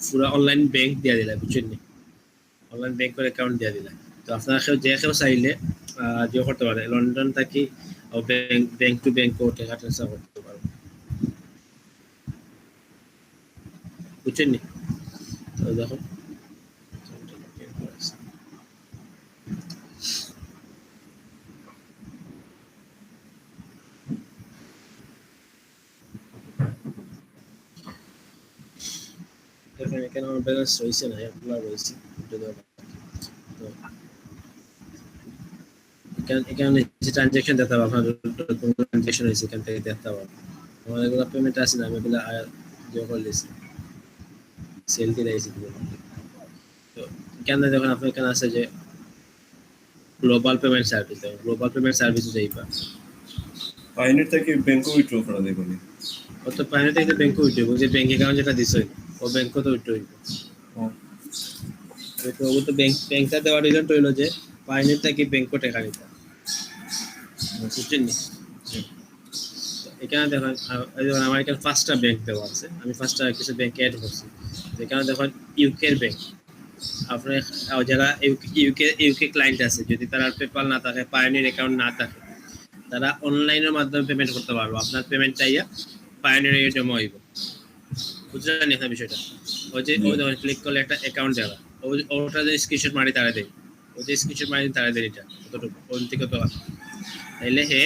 পুরা অনলাইন ব্যাংক দিয়ে দিলে, বুঝছেন? অনলাইন ব্যাংকের অ্যাকাউন্ট দিয়ে দিলে তো আপনারা কেউ চাইলে যে করতে পারে, লন্ডন থাকি ব্যাংক টু ব্যাংক টাকা ট্রান্সফার করতে পারবে, বুঝছেন? তো দেখো এখানে আমার ব্যালেন্স রয়েছে না, এগুলো রয়েছে। তো এখানে যে ট্রানজাকশন দেখতে পাবো, আপনার কোন ট্রানজাকশন হয়েছে এখান থেকে দেখতে পাবো। আমার এগুলো পেমেন্ট আছে না, আমি এগুলো জমা করে দিয়েছি, সেল দিয়ে দিয়েছি। তো এখানে দেখুন আপনার এখানে আছে যে global payment service, global payment service যাইবা পাইনির থেকে ব্যাংকে উইথড্র করা যায় বলে। অত পাইনির থেকে ব্যাংকে উইথড্র, যে ব্যাংক অ্যাকাউন্ট যেটা দিছো ও ব্যাংকে তো উইথড্র হইব। তো ও তো ব্যাংকটা দেওয়ার রিজন হইলো যে পাইনির থেকে ব্যাংকে টাকা নিতে, বুঝছেন? এখানে দেখুন আমার এখানে 5টা ব্যাংক দেওয়া আছে, আমি 5টা কিছু ব্যাংক অ্যাড করছি। এখানে দেখুন ইউকের ব্যাংক, আপনার যারা ইউকে ক্লায়েন্ট আছে, যদি তারা পেপাল না থাকে, পায়োনির অ্যাকাউন্ট না থাকে, তারা অনলাইনের মাধ্যমে পেমেন্ট করতে পারবো। আপনার পেমেন্ট চাইয়া পায়োনির জমা হইব, বুঝলেন না বিষয়টা? ওই যে ওই দেখুন ক্লিক করলে একটা অ্যাকাউন্ট দেওয়া, ওটা যে স্ক্রিনশট মারি তারা দেয়, ওই যে স্ক্রিনশট মারি তারা দেয়, এটা কতটুকু ওই থেকে তো তাইলে হে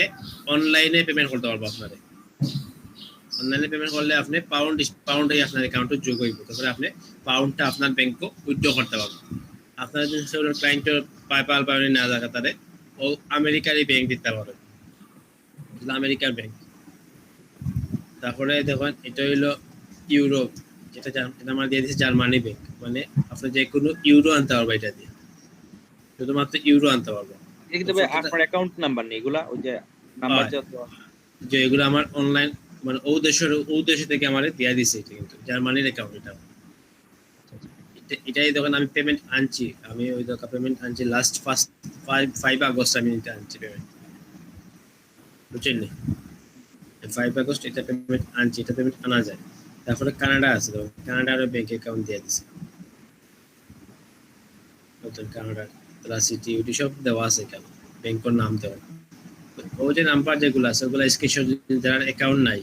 অনলাইনে পেমেন্ট করতে পারবো। আপনাদের অনলাইনে পেমেন্ট করলে আপনি পাউন্ড আপনার অ্যাকাউন্টে যোগ হইব, তারপরে আপনি পাউন্ডটা আপনার ব্যাংকে উইথড্র করতে পারবেন। আপনার যদি ক্লায়েন্টের পাইপাল পাউন্ড না থাকে, তাহলে ও আমেরিকারই ব্যাংক দিতে পারে, আমেরিকার ব্যাংক। তারপরে দেখুন এটা হইলো ইউরোপ, যেটা আমার দিয়ে দিচ্ছে জার্মানি ব্যাংক, মানে আপনি যে কোনো ইউরো আনতে পারবো, এটা দিয়ে শুধুমাত্র ইউরো আনতে পারবো। আপনার অ্যাকাউন্ট নাম্বার নেই এগুলা, ওই যে নাম্বার যে এগুলো আমার অনলাইন মানে ও দেশ থেকে আমার দিয়ে দিছে, এটা কিন্তু জার্মানির অ্যাকাউন্ট। এটাই যখন আমি পেমেন্ট আনছি, আমি ওই পেমেন্ট আনছি লাস্ট 5 আগস্ট আমি এটা আনছি পেমেন্ট, বুঝছেন? 5 আগস্ট এটা পেমেন্ট আনছি, এটা পেমেন্ট আনা যায়। তারপরে কানাডা আছে, কানাডার ব্যাংক অ্যাকাউন্ট দিয়ে দিছে, কানাডার সিটি ওটি সব দেওয়া আছে, কেন ব্যাংকের নাম দেওয়া। ও যে নাম্বার যেগুলো আছে ওগুলো স্ক্রিনশট, যারা অ্যাকাউন্ট নাই,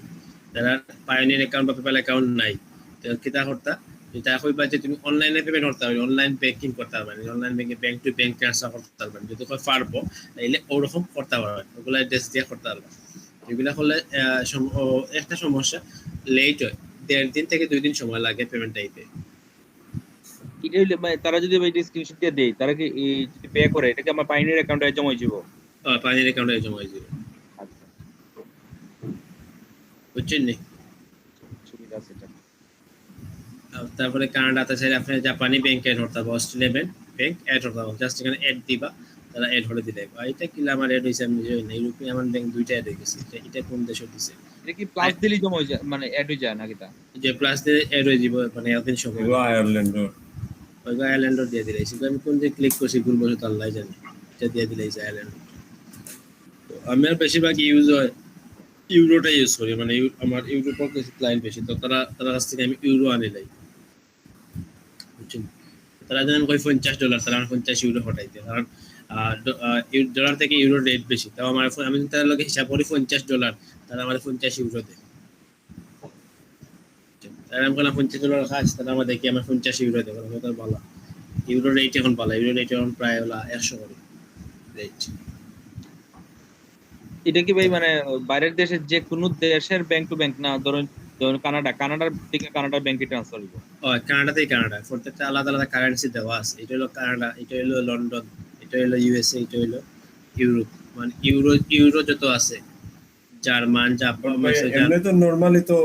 যারা পায়োনির অ্যাকাউন্ট বা পেপাল অ্যাকাউন্ট নাই, তো কিতা করতা, এটা কইবা যে তুমি অনলাইনে পেমেন্ট করতে পারবে, অনলাইন ব্যাংকিং করতে পারবে, অনলাইন ব্যাংকে ব্যাংক টু ব্যাংক ট্রান্সফার করতে পারবে, যদি পারবো তাইলে ওরকম করতে পারবে, ওগুলা ড্রেস দিয়ে করতে পারবে। এগুলা হলে একটা সমস্যা, লেট হয়, 1.5 দিন থেকে 2 দিন সময় লাগে পেমেন্ট আইতে। তারা যদি স্ক্রিনশট দিয়ে দেয়, তারা কি যদি পে করে, এটা কি আমার পাইনির অ্যাকাউন্টে জমা হয়ে যাবে? পাইনির অ্যাকাউন্টে জমা হয়ে যাবে, বুঝছেন? সুবিধা আছে এটা। তারপরে কানাডাতে চাইলে আপনি জাপানি ব্যাংক অ্যাড করতে হবে, অস্ট্রেলিয়া ব্যাংক অ্যাড করতে হবে, জাস্ট এখানে অ্যাড দিবা, তারা অ্যাড হলে দিলে। এটা কি আমার অ্যাড হয়েছে আমি নিজেই না, ইউরোপিয়ান আমার ব্যাংক 2টা অ্যাড হয়ে গেছে। এটা কোন দেশে দিছে? এটা কি প্লাস দিলেই জমা হয়ে যায়, মানে অ্যাড হয়ে যায় নাকি? তা যে প্লাস দিলে অ্যাড হয়ে যাব, মানে এতদিন সময়। আয়ারল্যান্ডও দিয়ে দিলে, আমি কোন যে ক্লিক করছি ভুলবশত, আল্লাহ জানে, এটা দিয়ে দিলে আয়ারল্যান্ড। তো আমার বেশিরভাগ ইউজ হয় ইউরোটা ইউজ করি, মানে আমার ইউরোপের কিছু ক্লায়েন্ট বেশি, তো তারা কাছ থেকে আমি ইউরো আনি লাই, বুঝছেন? তারা যেন কই $50, তারা আমার 50 ইউরো পাঠাইতে, কারণ ডলার থেকে ইউরো রেট বেশি, তাও আমার আমি তার লগে হিসাব করি $50, তারা আমার 50 ইউরো দেয়। তারা আমি কোনো $50 খাস, তারা আমার দেখি আমার 50 ইউরো দেয়, কথা ভালো। ইউরো রেট এখন ভালো, ইউরো রেট এখন প্রায় হলো 100 করে রেট। এটা কি ভাই মানে বাইরের দেশের যে কোনো দেশের ব্যাংক টু ব্যাংক না? ধরুন ধরুন কানাডার থেকে কানাডার ব্যাংকে ট্রান্সফার হইব? কানাডাতেই কানাডা, প্রত্যেকটা আলাদা আলাদা কারেন্সি দেওয়া আছে। এটা হলো কানাডা, এটা হলো লন্ডন, এটা হলো ইউএসএ, এটা হলো ইউরোপ, মানে ইউরো যত আছে, জার্মান, জাপান, এমনি তো নরমালি তো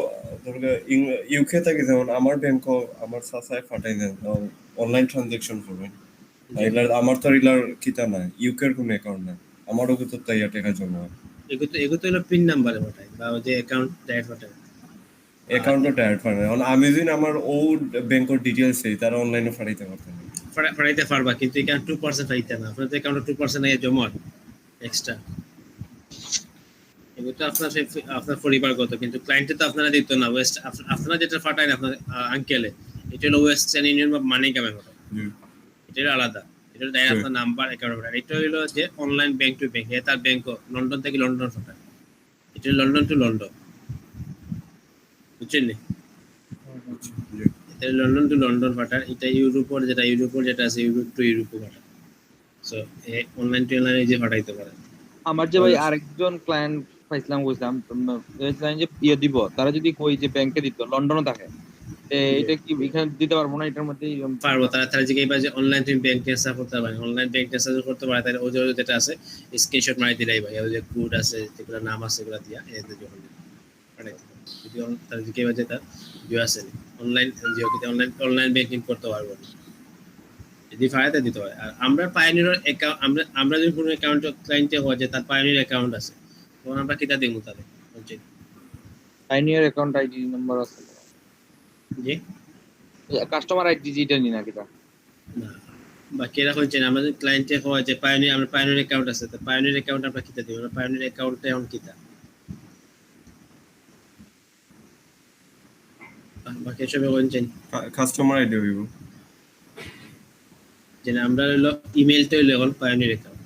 ইউকে থেকে যেমন আমার ব্যাংকও আমার সাসায় ফাটাই দেন অনলাইন ট্রানজাকশন করবেন, আমার তো এগুলার কিতা নাই, ইউকের কোনো অ্যাকাউন্ট নাই, আমারও তো তাই টাকা জমা হয়। এগুলো হলো পিন নাম্বারে পাঠায় বা যে অ্যাকাউন্ট ডাইরেক্ট পাঠায়, অ্যাকাউন্টও ডাইরেক্ট ফাটাই। আমি যদি আমার ও ব্যাংকের ডিটেইলস এই তারা অনলাইনে ফাটাইতে পারতেন, ফাটাইতে পারবা, কিন্তু এখানে 2% পাইতে না, আপনাদের অ্যাকাউন্টে 2% নিয়ে জমা এক্সট্রা। এগুলো তো আপনার পরিবারগত, কিন্তু ক্লায়েন্টে তো আপনারা দিত না। আপনারা যেটা ফাটায় আপনার আঙ্কেলে, এটা হলো ওয়েস্টার্ন ইউনিয়ন বা মানি কামে পাঠায়, এটা হলো আলাদা, এটা হলো ডাইরেক্ট আপনার নাম্বার অ্যাকাউন্ট পাঠায়। এটা হলো যে অনলাইন ব্যাংক টু ব্যাংক, তার ব্যাংকও লন্ডন থেকে লন্ডন পাঠায়, এটা লন্ডন টু লন্ডন, বুঝছেন? এটা লন্ডন টু লন্ডন পাঠায়, এটা ইউরোপের যেটা আছে ইউরোপ টু ইউরোপে পাঠায়। সো অনলাইন টু অনলাইনে যে পাঠাইতে পারে। আমার যে ভাই আরেকজন ক্লায়েন্ট পাইছিলাম, বুঝলাম যে ইয়ে দিব, তারা যদি কই যে ব্যাংকে দিত, লন্ডনে থাকে, এটা কি এখানে দিতে পারবো না? এটার মধ্যে পারবো। তারা যে এইবার যে অনলাইন তুমি ব্যাংক ট্রান্সফার করতে পারবে, অনলাইন ব্যাংক ট্রান্সফার করতে পারে, তাহলে ওই যে যেটা আছে স্ক্রিনশট মারি দিলাই ভাই, ওই যে কোড আছে যেগুলো নাম আছে এগুলো দিয়া এতে যখন পাঠাইতে পারে। যদি তারা যে এইবার যেটা ভিউ আছে অনলাইন অনলাইন ব্যাংকিং করতে পারবো না, যদি ফায়াতে দিতে হয়। আর আমরা পায়োনিয়ার অ্যাকাউন্ট, আমরা যদি কোনো অ্যাকাউন্ট ক্লায়েন্টে হয় যে তার পায়োনিয়ার অ্যাকাউন্ট আছে, তখন আমরা কিটা দেবো তাদের? পায়োনিয়ার অ্যাকাউন্ট আইডি নাম্বার আছে জি, কাস্টমার আইডি যেটা নি না কিটা না, বাকি এরা হচ্ছে না। আমাদের ক্লায়েন্টে হয় যে পায়োনিয়ার, আমরা পায়োনিয়ার অ্যাকাউন্ট আছে, তো পায়োনিয়ার অ্যাকাউন্ট আমরা কিটা দেবো? আমরা পায়োনিয়ার অ্যাকাউন্টে এখন কিটা বাকি সবে বলছেন কাস্টমার আইডি হইব যে আমরা হলো ইমেলটা হইলো এখন পায়োনিয়ার অ্যাকাউন্ট,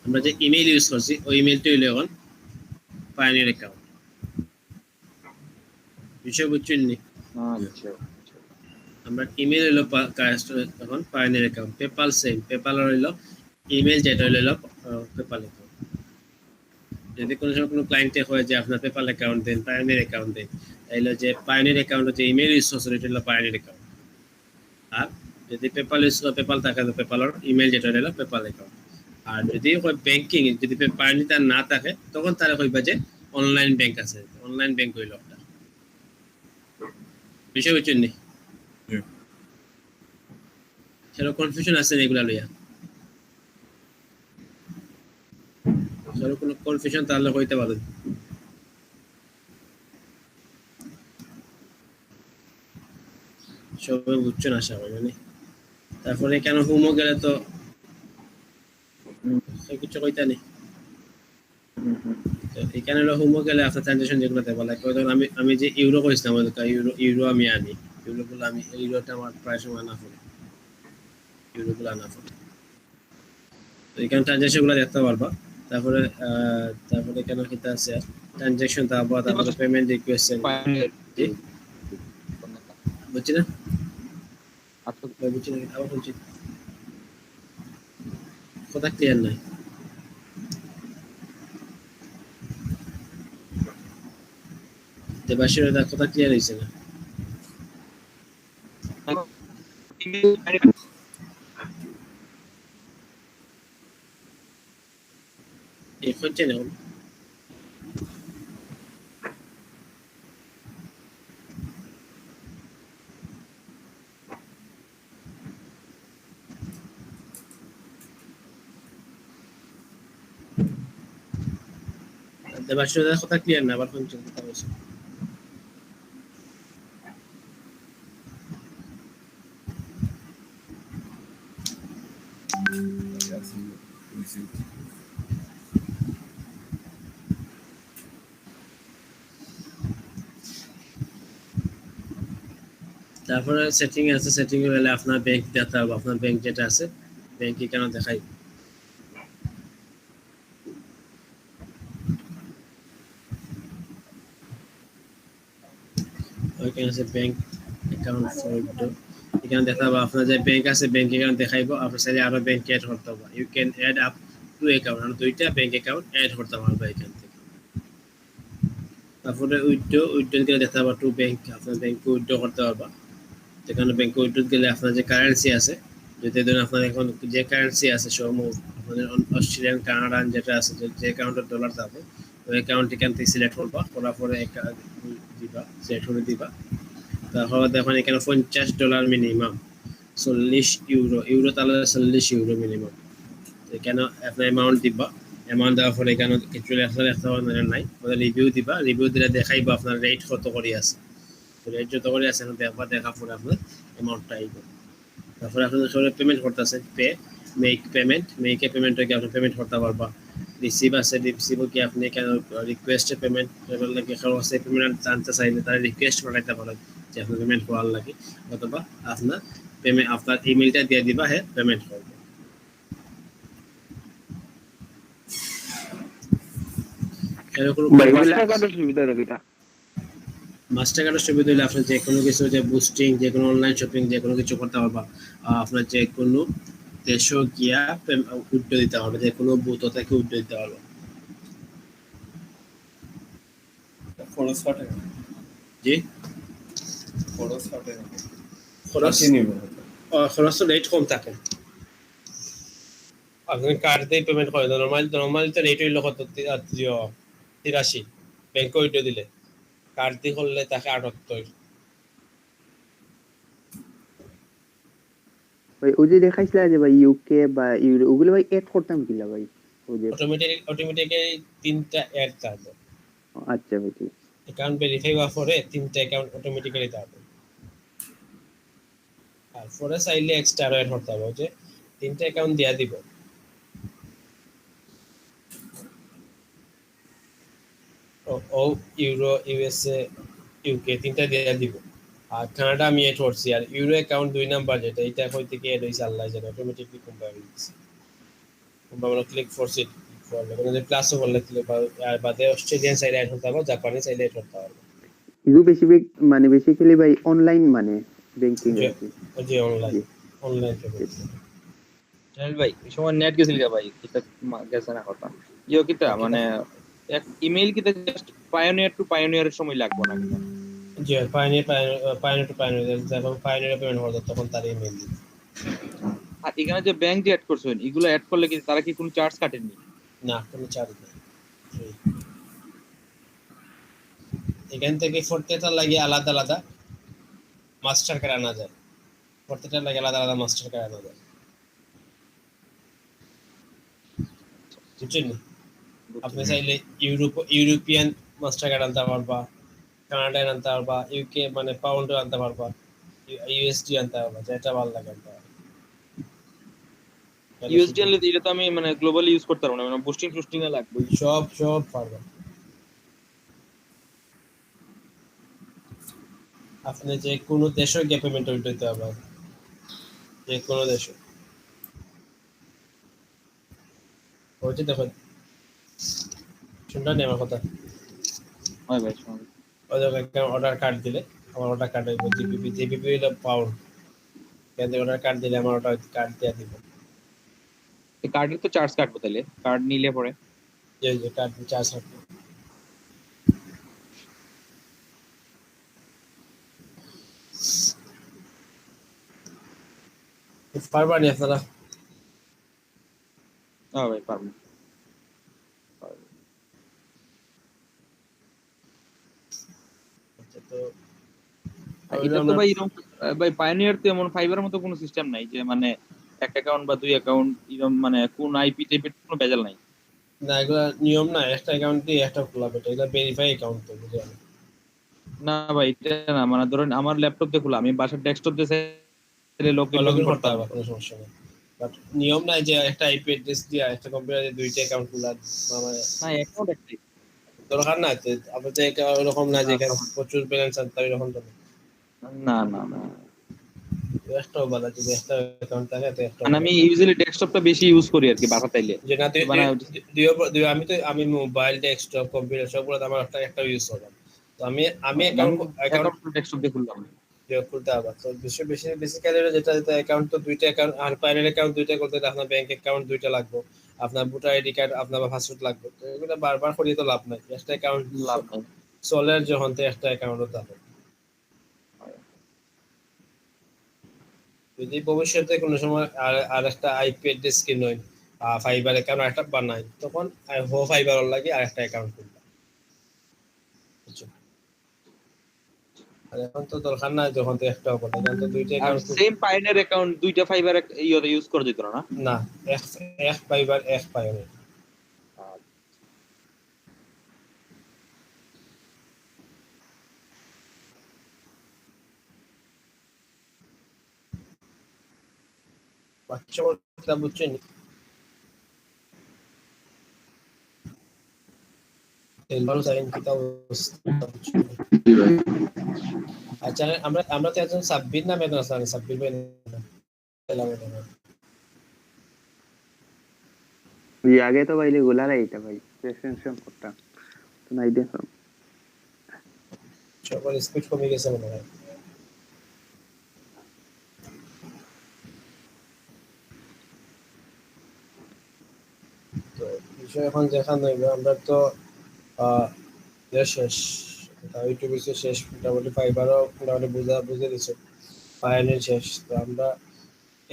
আমরা যে ইমেল ইউজ করছি ওই ইমেলটা হইলো এখন পায়োনিয়ার অ্যাকাউন্ট, বিষয় বুঝছেন নি? আচ্ছা, আমরা ইমেল হইলো এখন pioneer account, PayPal same, PayPal হইলো ইমেল, যেটা হইলো পেপাল অ্যাকাউন্ট। যদি কোনো সময় কোনো ক্লায়েন্টে হয় যে আপনার পেপাল অ্যাকাউন্ট দেন, পায়োনিয়ার অ্যাকাউন্ট দেন, তাইলে যে পায়োনিয়ার অ্যাকাউন্টে যে ইমেল ইউজ করছে এটা হলো পায়োনিয়ার অ্যাকাউন্ট। আর যদি পেপাল ইউজ করে, পেপাল থাকে তো পেপালের ইমেল যেটা হলো পেপাল অ্যাকাউন্ট। আর যদি ব্যাংকিং যদি পায়োনিয়ার তার না থাকে, তখন তারা কইবা যে অনলাইন ব্যাংক আছে, অনলাইন ব্যাংক হইলো একটা বিষয়, বুঝছেন নি? সেটা কনফিউশন আছে এগুলা লইয়া, সেটা কোনো কনফিউশন তাহলে হইতে পারে। সবাই বুঝছেন আশা করি, মানে তারপরে কেন হোমও গেলে তো কিছু কইতা নেই। এখানে হলো হোমও গেলে আপনার ট্রানজাকশন যেগুলো দেবো, লাইক আমি যে ইউরো কইছিলাম, ইউরো আমি আনি, ইউরোগুলো আমি ইউরোটা আমার প্রায় সময় আনা পড়ে, ইউরোগুলো আনা পড়ে, তো এখানে ট্রানজাকশনগুলো দেখতে পারবা। তারপরে কেন কিতা আছে ট্রানজাকশন, তারপরে পেমেন্ট রিকোয়েস্ট, বুঝছি না? বুঝছি না, আবার বলছি, কথা ক্লিয়ার নাই। দেবাশির কথা ক্লিয়ার হয়েছে না? হচ্ছে না দেবাশির কথা ক্লিয়ার না, আবার শুনছেন কথা বলছে। তারপরে সেটিং আছে, সেটিং এ গেলে আপনার ব্যাংক দিতে হবে, আপনার ব্যাংক যেটা আছে ব্যাংক কেন দেখাই। ওইখানে আছে ব্যাংক অ্যাকাউন্ট ফর উইথড্র, এখানে দেখাবো আপনার যে ব্যাংক আছে ব্যাংক অ্যাকাউন্ট দেখাইবো, আপনার চাইলে আরো ব্যাংক অ্যাড করতে হবে, you can add up to account, আর দুইটা ব্যাংক অ্যাকাউন্ট অ্যাড করতে পারবে এখান থেকে। তারপরে উইথড্র গেলে দেখাবো টু ব্যাংক, আপনার ব্যাংকে উইথড্র করতে পারবা। যেখানে ব্যাংকে উইথড্র গেলে আপনার যে কারেন্সি আছে, যদি ধরুন আপনার এখন যে কারেন্সি আছে সমূহ আপনাদের অস্ট্রেলিয়ান কানাডান যেটা আছে, যে অ্যাকাউন্টের ডলার থাকবে ওই অ্যাকাউন্ট এখান থেকে সিলেক্ট করবা, করার পরে দিবা, সিলেক্ট করে দিবা। তারপর দেখুন এখানে $50 মিনিমাম, 40 ইউরো তাহলে 40 ইউরো মিনিমাম। এখানে আপনার অ্যামাউন্ট দিবা, অ্যামাউন্ট দেওয়ার পরে এখানে কিছু লেখা নাই, রিভিউ দিবা, রিভিউ দিলে দেখাইবা আপনার রেট কত করে আছে, রেট যত করে আছে দেখবা, দেখার পরে আপনার অ্যামাউন্টটা আইব। তারপরে আপনাদের সবাই পেমেন্ট করতেছেন, মেক পেমেন্টে কি আপনি পেমেন্ট করতে পারবা। রিসিভ আছে, রিসিভও কি আপনি কেন রিকোয়েস্টে পেমেন্ট লাগে, কারো আছে পেমেন্ট জানতে চাইলে তারা রিকোয়েস্ট পাঠাইতে পারেন যে আপনার পেমেন্ট করার লাগে, অথবা আপনার ইমেলটা দিয়ে দিবা, হ্যাঁ পেমেন্ট করবে। এরকম মাস্টারকার্ডের সুবিধা নাকি এটা? মাস্টারকার্ডের সুবিধা হলে আপনার যে কোনো কিছু, যে বুস্টিং, যে কোনো অনলাইন শপিং, যে কোনো কিছু করতে পারবা, আপনার যে কোনো দেশও গিয়া উইথড্র দিতে পারবে, যে কোনো বুথ থেকে উইথড্র দিতে পারবে। খরচ কাটে না? জি খরচ কাটে না? খরচ তো রেট কম থাকে, আপনি কার্ড দিয়ে পেমেন্ট করেন, নর্মালি তো রেট হইল কত, 83 ব্যাংকে উইথড্র দিলে, কার্ড দিয়ে করলে তাকে 78। ভাই ওই যে দেখাইছিল যে ভাই ইউকে বা ইউরো, ওগুলো ভাই এড করতাম কিলা ভাই? ওই যে অটোমেটিক্যালি 3টা অ্যাড থাকবে। আচ্ছা ভাই ঠিক অ্যাকাউন্ট ভেরিফাই হওয়ার পরে 3টা অ্যাকাউন্ট অটোমেটিক্যালি থাকবে, তারপরে চাইলে এক্সট্রা অ্যাড করতে হবে, যে 3টা অ্যাকাউন্ট দিয়া দিব। ও ইউরো, ইউএসএ, ইউকে 3টা দিয়া দিব, আর কানাডা আমি এড করছি, আর ইউরো অ্যাকাউন্ট 2 নাম্বার যেটা, এটা কই থেকে এড হইছে আল্লাহ জানে, অটোমেটিক্যালি কোম্পানি দিছে, কোম্পানি ক্লিক করছি, মানে যে প্লাসও বললে আর বাদে অস্ট্রেলিয়ান সাইড এড করতে হবে, জাপানি সাইড এড করতে হবে। ইগু মানে বেসিক্যালি ভাই অনলাইন মানে ব্যাংকিং আর কি। জি অনলাইন পেমেন্ট। জানেন ভাই এই সময় নেট গেছিল ভাই, কিতা গেছে না কথা ইয়ো কিতা, মানে এক ইমেল কিতা জাস্ট পায়োনিয়ার টু পায়োনিয়ারের সময় লাগবে না কিনা? জি পায়োনিয়ার টু পায়োনিয়ার, যখন পায়োনিয়ার পেমেন্ট হবে তখন তার ইমেল দিবে। আর এখানে যে ব্যাংক যে অ্যাড করছেন, এগুলো অ্যাড করলে কি তারা কি কোনো চার্জ কাটেননি? না, কোনো চার্জ নেই। এখান থেকে প্রত্যেকটা লাগে আলাদা আলাদা মাস্টার কার্ড আনা যায়, প্রত্যেকটা লাগে আলাদা আলাদা মাস্টার কার্ড আনা যায়, বুঝছেন? আপনি চাইলে ইউরোপিয়ান মাস্টার কার্ড আনতে পারবা, কানাডায় আনতে পারবা, ইউকে মানে পাউন্ড আনতে পারবা, ইউএসডি আনতে পারবা, যেটা ভালো লাগে আনতে পারবা। ইউএসডি আনলে এটা তো আমি মানে গ্লোবালি ইউজ করতে পারবো না, মানে বুস্টিং এ লাগবে। সব পারবা। আপনি যে কোনো দেশে গিয়ে পেমেন্ট দিতে পারবেন, যে কোনো দেশে। ওইটা দেখো, শুনলেন আমার কথা? হয় ভাই শুনুন, ওই যে অর্ডার কার্ড দিলে, আমার অর্ডার কার্ড হইব জিবিপি হইলো পাউন্ড, কেন অর্ডার কার্ড দিলে আমার অর্ডার কার্ড দিয়ে দিব। এই কার্ডের তো চার্জ কাটবো, তাহলে কার্ড নিলে পরে যে কার্ড চার্জ কাটবে। পারবানি আপনারা? হ্যাঁ ভাই পারবো। তো এটা তো ভাই এরকম ভাই পায়োনিয়ার তো এমন ফাইবারের মতো কোনো সিস্টেম নাই যে মানে এক অ্যাকাউন্ট বা দুই অ্যাকাউন্ট এরকম, মানে কোন আইপি টাইপের কোনো ভেজাল নাই। না, এগুলো নিয়ম না, একটা অ্যাকাউন্ট দিয়ে একটা খোলা বেটা, এটা ভেরিফাই অ্যাকাউন্ট তো, বুঝলেন? না ভাই এটা না, মানে ধরেন আমার ল্যাপটপ দিয়ে খোলা, আমি বাসার ডেস্কটপ দিয়ে লগইন করতে হবে, কোনো সমস্যা নেই, বাট নিয়ম নাই যে একটা আইপি অ্যাড্রেস দিয়ে একটা কম্পিউটারে দুইটা অ্যাকাউন্ট খোলা, মানে না অ্যাকাউন্ট একটাই দরকার না। আপনি তো এরকম না যে এখানে প্রচুর ব্যালেন্স আনতে হবে, এরকম তো না। না না না, একটাও ভালো, যদি একটা অ্যাকাউন্ট থাকে তো একটা মানে আমি ইউজুয়ালি ডেস্কটপটা বেশি ইউজ করি আর কি বাসা তাইলে। যে না মানে আমি মোবাইল ডেস্কটপ কম্পিউটার সবগুলো আমার একটা ইউজ করলাম। তো আমি আমি অ্যাকাউন্ট অ্যাকাউন্ট ডেস্কটপ দিয়ে খুললাম। খুলতে হবে। তো বেসিক্যালি যেটা অ্যাকাউন্ট তো দুইটা অ্যাকাউন্ট, আর প্রাইমারি অ্যাকাউন্ট দুইটা করতে গেলে আপনার ব্যাংক অ্যাকাউন্ট দুইটা লাগবে, আপনার ভোটার আইডি কার্ড, আপনার পাসপোর্ট লাগবে। তো এগুলো বারবার করিয়ে তো লাভ নাই, একটা অ্যাকাউন্ট লাভ নাই। চলের যখন তো একটা অ্যাকাউন্ট হতে হবে। যদি ভবিষ্যতে কোনো সময় আর একটা আইপি অ্যাড্রেস কিনুন, ফাইবার অ্যাকাউন্ট একটা বানাই, তখন ফাইবার লাগে আর একটা অ্যাকাউন্ট খুলবে। আর এখন তো দরকার নাই, যখন তো একটা হবে, এখন তো দুইটা আর অ্যাকাউন্ট। সেম পাইনের অ্যাকাউন্ট দুইটা ফাইবার ইয়ে ইউজ করা যেত না? না, এক ফাইবার এক পায়োনিয়ার। বাচ্চা কথা বুঝছেন? এলবার সাইন কিতা অবস্থা বুঝছেন? আচ্ছা, আমরা তো একজন সাব্বির নামে আছেন, সাব্বির ভাই আগে তো ভাই রেগুলার আইতা ভাই, প্রেসেন্টেশন করতাম তো নাই দেখো সবার স্পিড কমে গেছে মনে হয়। তো বিষয় এখন দেখানো হইবে, আমরা তো শেষ ইউটিউবে শেষ, মোটামুটি ফাইবারও মোটামুটি বুঝে দিচ্ছে, ফাইনাল শেষ। তো আমরা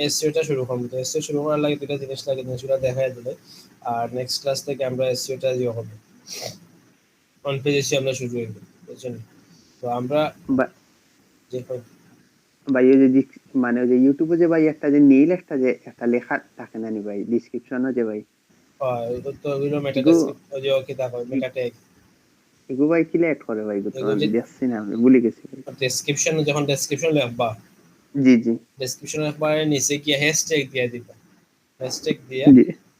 এসইওটা শুরু করবো। তো এসইও শুরু করার লাগে দুটা জিনিস লাগে, জিনিসগুলো দেখাই দিলে। আর নেক্সট ক্লাস থেকে আমরা এসইওটা দিয়ে হবে, অন পেজ এসে আমরা শুরু হইব, বুঝছেন? তো আমরা যে ভাই ওই যে মানে ওই যে ইউটিউবে যে ভাই একটা যে নীল একটা যে একটা লেখা থাকে না নি ভাই ডেসক্রিপশনে যে ভাই, এটা তো হলো মেটা ডেসক্রিপশন, ওই যে কি দেখো মেটা ট্যাগ, এগো ভাই কি লেট করে ভাই, তো আমি দেখছি না, আমি ভুলে গেছি। ডেসক্রিপশন যখন ডেসক্রিপশন লিখবা, জি জি, ডেসক্রিপশন একবারে নিচে কি হ্যাশট্যাগ দিয়ে দিবা, হ্যাশট্যাগ দিয়ে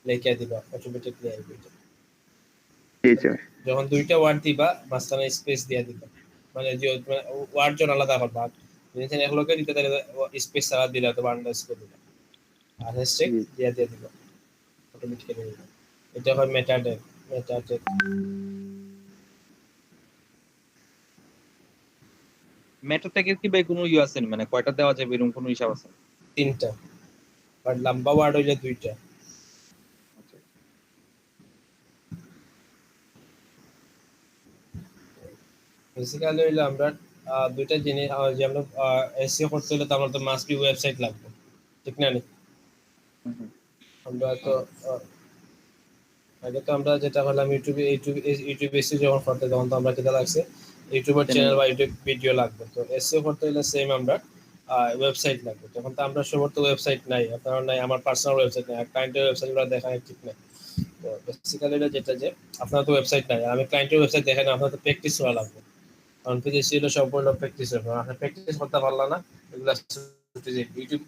লিখে দিবা, অটোমেটিক্যালি আইবে এটা। যখন দুইটা ওয়ার্ড দিবা মাঝখানে স্পেস দিয়ে দিবা, মানে যে ওয়ার্ড জন আলাদা করবা, যদি একলগে দিতে তাহলে স্পেস ছাড়া দিলা তো আন্ডারস্কোর দিলা, আর হ্যাশট্যাগ দিয়ে দিবা অটোমেটিক্যালি। এটা হয় মেটা ট্যাগ। মেটা ট্যাগের কি ভাই কোনো ইয়ে আছে, মানে কয়টা দেওয়া যাবে এরকম কোনো হিসাব আছে? 3টা, বাট লম্বা ওয়ার্ড হইলে 2টা। বেসিক্যালি হইলে আমরা দুইটা জিনিস, যে আমরা এসইও করতে হলে তো আমার তো মাস্ট বি ওয়েবসাইট লাগবে, ঠিক না? আমরা তো আগে তো আমরা যেটা করলাম ইউটিউব এসইও যখন করতে, তখন তো আমরা যেটা লাগছে ইউটিউবের চ্যানেল বা ইউটিউব ভিডিও লাগবে। তো এসইও করতে হলে সেম আমরা ওয়েবসাইট লাগবে। তখন তো আমরা সবার তো ওয়েবসাইট নাই, আপনার নাই, আমার পার্সোনাল ওয়েবসাইট নাই, ক্লায়েন্টের ওয়েবসাইটগুলো দেখায় ঠিক নাই। তো বেসিক্যালি যেটা যে আপনার তো ওয়েবসাইট নাই, আমি ক্লায়েন্টের ওয়েবসাইট দেখাই না, আপনার তো প্র্যাকটিস করা লাগবে। কারণ এসইও হলো সম্পূর্ণ প্র্যাকটিস হবে, আপনি প্র্যাকটিস করতে পারলা না, এগুলো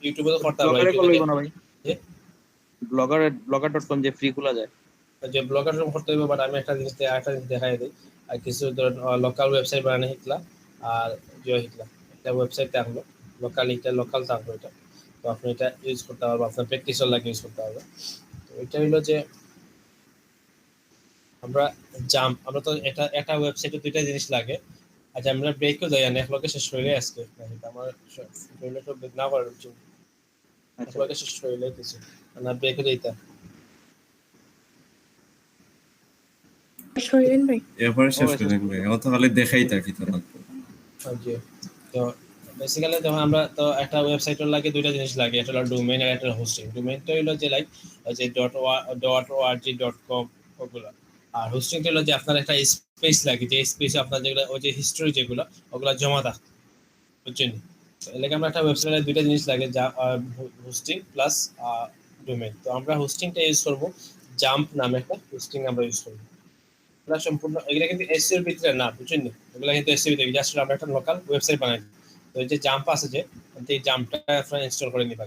ইউটিউবে তো করতে পারবে। ব্লগার.com যে ফ্রি খোলা যায়, যে ব্লগার করতে হবে, বাট আমি একটা জিনিস দেখাই দিই। আর কিছু লোকাল ওয়েবসাইট বানানো শিখলা, আর শিখলা একটা ওয়েবসাইট থাকলো লোকাল, এটা লোকাল থাকলো, এটা তো আপনি এটা ইউজ করতে পারবেন, আপনার প্র্যাকটিসের লাগে ইউজ করতে পারবেন। তো এটা হলো যে আমরা আমরা তো একটা ওয়েবসাইটে দুইটা জিনিস লাগে। আচ্ছা, আমরা ব্রেকও যাই না, একলগে শেষ হইলে আজকে আমার শরীরে সব না করার জন্য একলগে শেষ হইলে কিছু না, ব্রেকও যাইতা এরপরে শেষ করে দেন ভাই, অত খালি দেখাই থাকি তো লাগবে। তো বেসিক্যালি যখন আমরা তো একটা ওয়েবসাইটের লাগে দুইটা জিনিস লাগে, একটা হলো ডোমেইন আর একটা হোস্টিং। ডোমেইনটা হলো যে লাইক যে .org.com ওগুলো, আর হোস্টিংটা হলো যে আপনার একটা স্পেস লাগে, যে স্পেসে আপনার যেগুলো ওই যে হিস্ট্রি যেগুলো ওগুলো জমা থাকে, বুঝছেন? তো এর লাগে আমরা একটা ওয়েবসাইটে দুইটা জিনিস লাগে, যা হোস্টিং প্লাস ডোমেইন। তো আমরা হোস্টিংটা ইউজ করব, জাম্প নামে একটা হোস্টিং আমরা ইউজ করব। এটা সম্পূর্ণ এগুলা কিন্তু এসইওর ভিতরে না, বুঝছেন? এগুলা কিন্তু এসইওর ভিতরে জাস্ট আমরা একটা লোকাল ওয়েবসাইট বানাই। তো এই যে জাম্প আছে যে, এই জাম্পটা আপনারা ইনস্টল করে নিবা।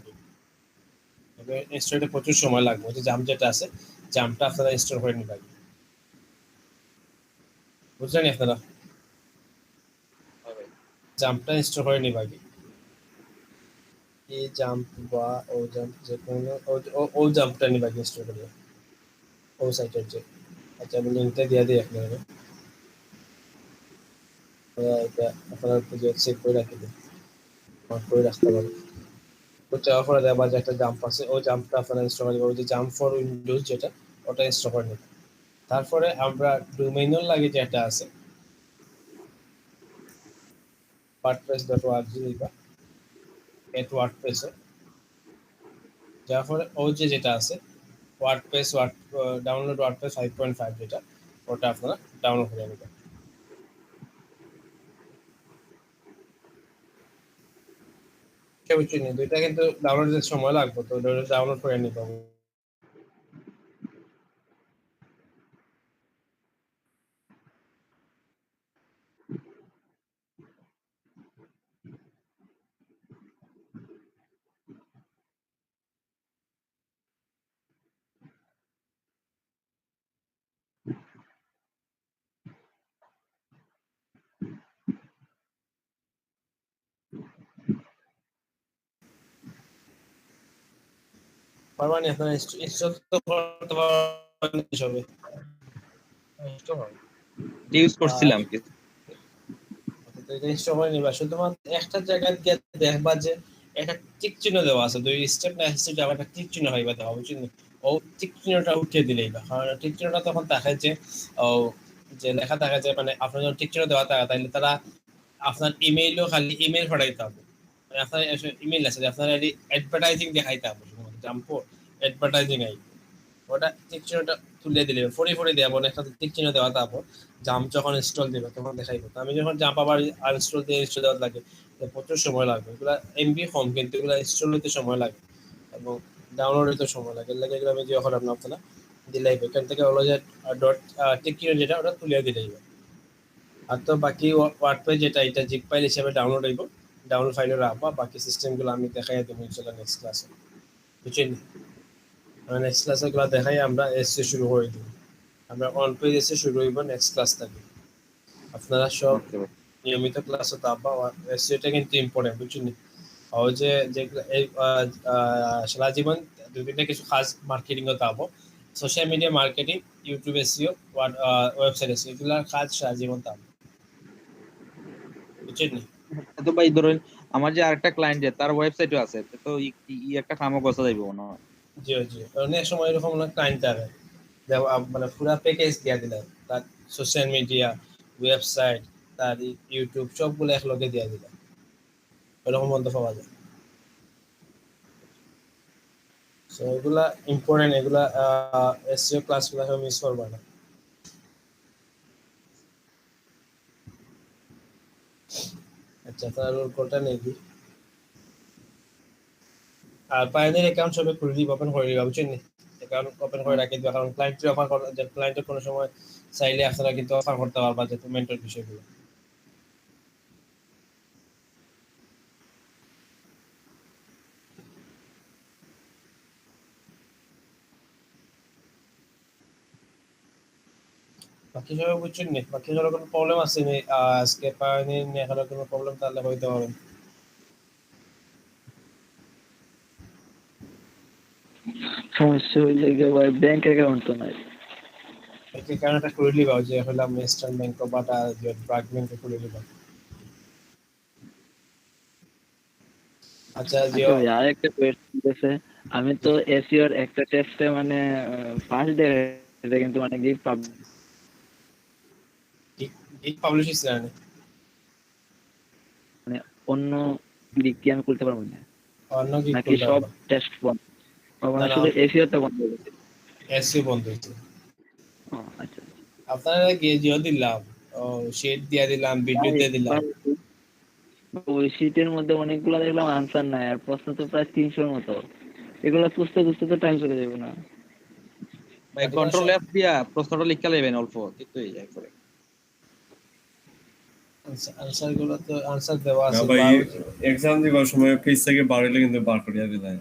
ইনস্টলতে প্রচুর সময় লাগবে, যে জাম্প যেটা আছে জাম্পটা আপনারা ইনস্টল করে নিবা, বুঝলেন আপনারা? জাম্পটা ইনস্টল করে নিবা আগে। এই জাম্প বা ও জাম্প যে কোনো ও জাম্পটা নিবা আগে ইনস্টল করে ও সাইটের যে। আচ্ছা আমি লিঙ্কটা দিয়ে দিই আপনাকে। এটা আপনারা খুঁজে চেক করে রাখতে দিন, নোট করে রাখতে পারেন। তো চাওয়ার পরে দেখবা যে একটা জাম্প আছে, ওই জাম্পটা আপনারা ইনস্টল করে ওই যে জাম্প ফর উইন্ডোজ যেটা ওটা ইনস্টল করে নেবেন। তারপরে আমরা ডোমেইনের লাগে যেটা আছে wordpress.org লিখবা, এট ওয়ার্ডপ্রেস যার পরে ও যেটা আছে ওয়ার্ডপ্রেস ডাউনলোড ওয়ার্ডপ্রেস 5.5 যেটা ওটা আপনারা ডাউনলোড করে নেবেন। বুঝছেন, দুইটা কিন্তু ডাউনলোডের সময় লাগবে, তো ডাউনলোড করে নিতে হবে। পারমানি আপনারা ইনস্টল তো করতে পারবেন সবে ইউজ করছিলাম কি তো এটা ইনস্টল করে নিবা। শুধুমাত্র একটা জায়গায় গিয়ে দেখবা যে একটা টিক চিহ্ন দেওয়া আছে, দুই স্টেপ না স্টেপ যাবে একটা টিক চিহ্ন হইবা দেওয়া বুঝছেন। ও টিক চিহ্নটা উঠিয়ে দিলেই বা কারণ টিক চিহ্নটা তখন দেখায় যে ও যে লেখা থাকে যে মানে আপনার যখন টিক চিহ্ন দেওয়া থাকে তাহলে তারা আপনার ইমেইলও খালি ইমেইল পাঠাইতে হবে, মানে আপনার ইমেইল আছে আপনার অ্যাডভার্টাইজিং দেখাইতে হবে, জাম্পো অ্যাডভার্টাইজিং আই ওটা টিক চিহ্নটা তুলে দিলে ফরি দেওয়া বলে একটা টিক চিহ্ন দেওয়া তারপর জাম্প যখন ইনস্টল দেবে তখন দেখাইবো। তো আমি যখন জাম্প আবার আনইনস্টল দিয়ে ইনস্টল দেওয়া লাগে প্রচুর সময় লাগবে, এগুলো এমবি কম কিন্তু এগুলো ইনস্টল হতে সময় লাগে এবং ডাউনলোড হতে সময় লাগে। এর লাগে এগুলো আমি যখন আপনারা দিলেই এখান থেকে হলো যে ডট টিক চিহ্ন যেটা ওটা তুলে দিলেই। আর তো বাকি ওয়ার্ডপ্রেস যেটা এটা জিপ ফাইল হিসেবে ডাউনলোড হইব, ডাউনলোড ফাইলে রাখবা। বাকি সিস্টেমগুলো আমি দেখাই দেবো ইনশাআল্লাহ নেক্সট ক্লাসে, বুঝছেন। নেক্সট ক্লাসে গুলো দেখাই আমরা এসে শুরু করে দিব, আমরা অন পেজ এসে শুরু হইব নেক্সট ক্লাস থেকে। আপনারা সব নিয়মিত ক্লাসে থাকবা, এসিটা কিন্তু ইম্পর্টেন্ট বুঝছেন। ও যে এই সারা জীবন দুদিনটা কিছু খাস মার্কেটিং ও থাকবো, social media marketing, YouTube SEO, website SEO, এগুলোর কাজ সারা জীবন থাকবো বুঝছেন। তো ভাই ধরেন আমার যে আরেকটা ক্লায়েন্ট যে তার ওয়েবসাইটও আছে, তো একটা কামও করা যাইব না? জি জি, অনেক সময় এরকম অনেক ক্লায়েন্ট থাকে মানে পুরো প্যাকেজ দিয়ে দিলাম, তার সোশ্যাল মিডিয়া, ওয়েবসাইট, তার ইউটিউব সবগুলো একলগে দিয়ে দিলাম, এরকম বন্ধ পাওয়া যায়। সো এগুলা ইম্পর্টেন্ট, এগুলা এসইও ক্লাসগুলো মিস করবে না। আচ্ছা তাহলে রোল কলটা নেই কি আর পায়োনিয়ার অ্যাকাউন্ট সবে খুলে দিব, ওপেন করে দিবা বুঝছেন। অ্যাকাউন্ট ওপেন করে রাখি দিবা, কারণ ক্লায়েন্টের অফার করে যে ক্লায়েন্টের কোনো সময় চাইলে আপনারা কিন্তু অফার করতে পারবা যে পেমেন্টের বিষয়গুলো। বাকি সবাই বুঝছেন নি? বাকি সবার কোনো প্রবলেম আছে নি আজকে পায়োনিয়ার নিয়ে এখানে কোনো প্রবলেম তাহলে হইতে পারে। সমস্যা হইলে গিয়ে ভাই ব্যাংক অ্যাকাউন্ট তো নাই। একে কারণটা করে নিবা যে হলাম ইস্টার্ন ব্যাংক বাটা যে ব্র্যাক ব্যাংকে করে নিবা। আচ্ছা যে ভাই আরেকটা কোয়েশ্চেন আছে, আমি তো এসইওর একটা টেস্টে মানে ফার্স্ট ডে এটা কিন্তু মানে গিফট পাব, গিগ পাবলিশ হইছে না মানে অন্য দিক কি আমি করতে পারবো না অন্য গিগ নাকি সব টেস্ট বন্ধ? মানে শুধু এসইওরটা বন্ধ হয়ে গেছে? এসইও বন্ধ হইছে। ও আচ্ছা, আপনারা গিয়ে জিও দিলাম, ও শেড দিয়ে দিলাম, ভিডিও দিয়ে দিলাম, ওই শীটের মধ্যে অনেকগুলো দেখলাম আনসার নাই, আর প্রশ্ন তো প্রায় 300-র মতো, এগুলো খুঁজতে তো টাইম চলে যাবে না ভাই? কন্ট্রোল এফ দিয়া প্রশ্নটা লিখে নেবেন অল্প কিন্তু এই একবারে আনসার গুলো তো আনসার দেওয়া না আছে ভাই, এক্সাম দিবার সময় পেজ থেকে বাড়াইলে কিন্তু বার করিয়া দিলাই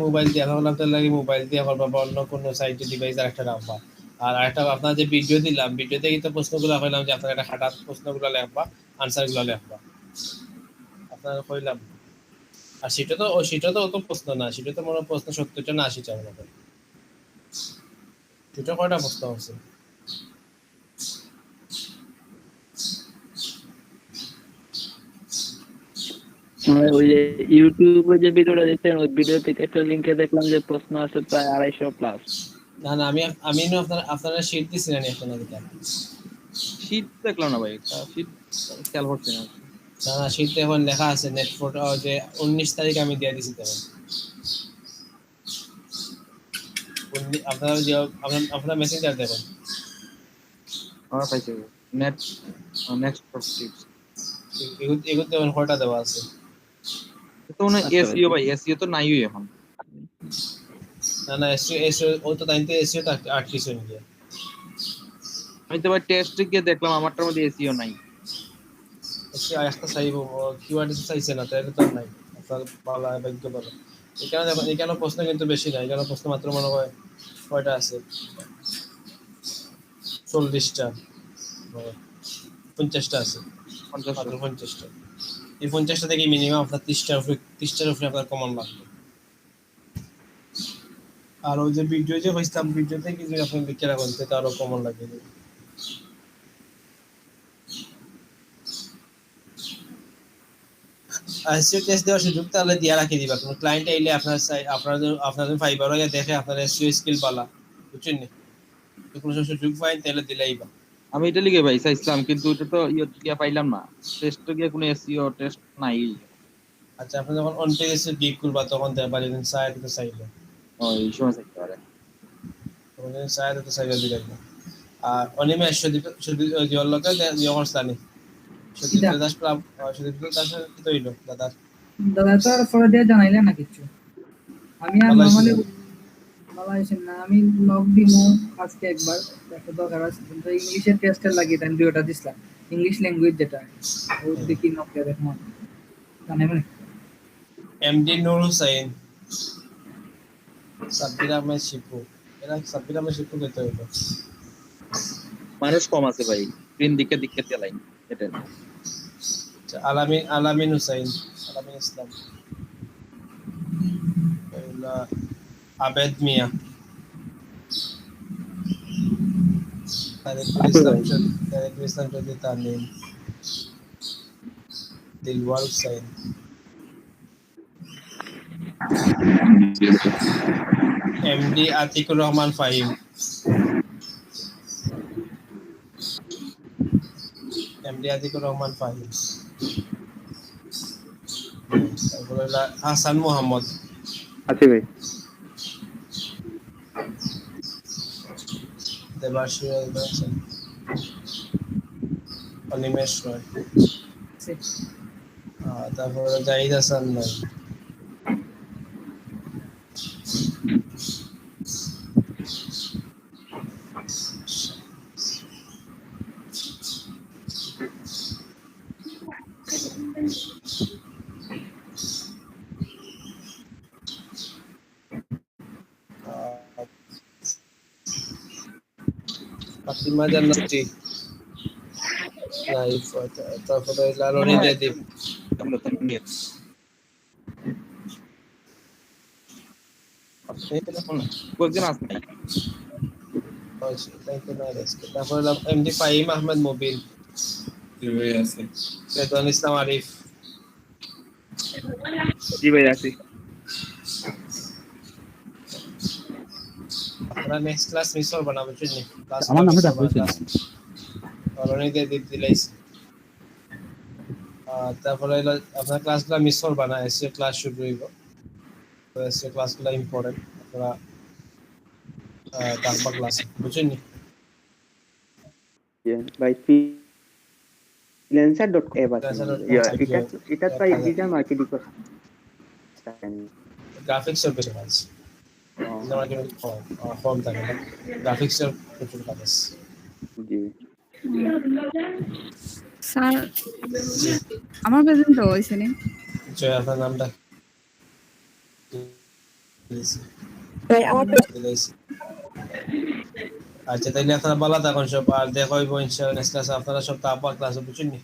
মোবাইল দিয়ে এখন লাগতে লাগে মোবাইল দিয়ে করবা বা অন্য কোনো সাইটে ডিভাইস আর একটা রাখবা, আর একটা আপনার যে ভিডিও দিলাম, ভিডিওতে কিন্তু প্রশ্নগুলো কইলাম যে আপনার একটা খাটার প্রশ্নগুলো লেখবা, আনসারগুলো লেখবা, আপনার কইলাম। আর সেটা তো অত প্রশ্ন না, সেটা তো মনে হয় প্রশ্ন 70টা না 80টা মনে হয়। সেটা কয়টা প্রশ্ন আছে? ওই যে ইউটিউবে যে ভিডিওটা দেখছেন ওই ভিডিও থেকে একটা লিঙ্কে দেখলাম যে প্রশ্ন আছে প্রায় 250 প্লাস। না না, আমি না আপনারা শীট দিছি না এখন আগে। শীত দেখলাম না ভাই, শীত খেয়াল করছি না। না না, শীতে এখন লেখা আছে নেট ফটো যে 19 তারিখ আমি দিয়ে দিছি তখন। আপনারা যে আপনারা মেসেঞ্জার দেখুন। আমরা পাইছি নেক্সট টিপস এগুলো তখন কয়টা দেওয়া আছে? তো না এসইও ভাই, এসইও তো নাই এখন। না না, এসইও ও তো তাইতে এসইও তো আটকিস হয়ে গিয়ে। আমি তো ভাই টেস্টে গিয়ে দেখলাম আমারটার মধ্যে এসইও নাই। এসইও একটা চাইব, কিওয়ার্ড চাইছে না, তাহলে তো নাই। আপনার ভালো ভাগ্য ভালো। এখানে দেখুন, এখানে প্রশ্ন কিন্তু বেশি না, এখানে প্রশ্ন মাত্র মনে হয় কয়টা আছে, 40টা 50টা আছে, মাত্র 50টা। এই 50টা থেকে মিনিমাম আপনার 30টার উপরে আপনার কমন লাগবে। আর ওই যে ভিডিও যে হইতাম, ভিডিওতে কিছু আপনি লিখে রাখবেন, সেটা আরো কমন লাগবে। এসইও টেস্ট দেওয়ার সুযোগ তাহলে দিয়ে রাখি দিবা, কোনো ক্লায়েন্ট আইলে আপনার ফাইবার হয়ে দেখে আপনার এসইও স্কিল পালা, বুঝছেন নি? কোনো সুযোগ পাইন তাহলে দিলাইবা। আমি এটা লিখে ভাই চাইছিলাম, কিন্তু এটা তো ইয়ে পাইলাম না, টেস্টে গিয়ে কোনো এসইও টেস্ট নাই। আচ্ছা, আপনি যখন অন পেজে গিগ করবা তখন দেখতে পারেন সাইড তো চাইলে, এই সময় চাইতে পারে, তখন সাইড তো চাইলে দিলেন। আর অনিমেষ শুধু জল লোকে যখন স্থানে শুধু দাস প্রাপ শুধু দাস তো হইলো দাদা তো আর ফলো দিয়ে জানাইলে না কিছু। আমি আর নরমালি মালয়েশিয়ান না, আমি লগ দিমু আজকে একবার, দেখো দরকার আছে কিন্তু ইংলিশের টেস্টের লাগিয়ে আমি দুইটা দিছিলাম, ইংলিশ ল্যাঙ্গুয়েজ যেটা ওই দেখি নক করে দেখো জানেন। এমডি নূর হুসাইন, সাব্বির আহমেদ শিপু, এরা সাব্বির আহমেদ শিপু কত হইলো? মানুষ কম আছে ভাই, স্ক্রিন দিকে চালাই এটা। আচ্ছা, আলামিন হুসাইন, আলামিন ইসলাম, আবেদ মিয়া, তারিকুল ইসলাম চৌধুরী তামিম, দিলওয়ার হুসাইন, এমডি আতিকুর রহমান ফাহিম, তারপরে হাসান মোহাম্মদ আছে ভাই। দেবাশিস, অনিমেষ রয়, তারপরে জাহিদ হাসান নাই, ফাতিমা জান্নাতি নাই, তারপরে লালনী জয়দীপ, কয়েকজন আছে নাই। তারপরে এমডি ফাহিম আহমেদ মুবিন, আছে রেদওয়ান ইসলাম আরিফ। জি ভাই আছি। আপনারা নেক্সট ক্লাস মিস করবেন না, বুঝছেন নি? আমার নামে ডাক হইছে না। লালনী জয়দীপ দিলাইছি। তারপরে আপনার ক্লাসগুলো মিস করবা না, এসে ক্লাস শুরু হইব, তো এসে ক্লাসগুলো ইম্পর্টেন্ট, আপনারা ডাকবা ক্লাস, বুঝছেন নি? ভাই freelancer.com এটা প্রায় ডিজিটাল মার্কেটিং করছে, গ্রাফিক্সের বেশি কাজ, কম থাকে না, গ্রাফিক্সের প্রচুর কাজ আছে। জি স্যার আমার বেতন তো হইছে নি। জয়, আপনার নামটা ভাই আমার দিলাইছি। আচ্ছা তাইলে আপনারা ভালো থাকুন সব, আর দেখা হইব ইনশাআল্লাহ নেক্সট ক্লাসে। আপনারা সব তারপর ক্লাসে বুঝছেন নি?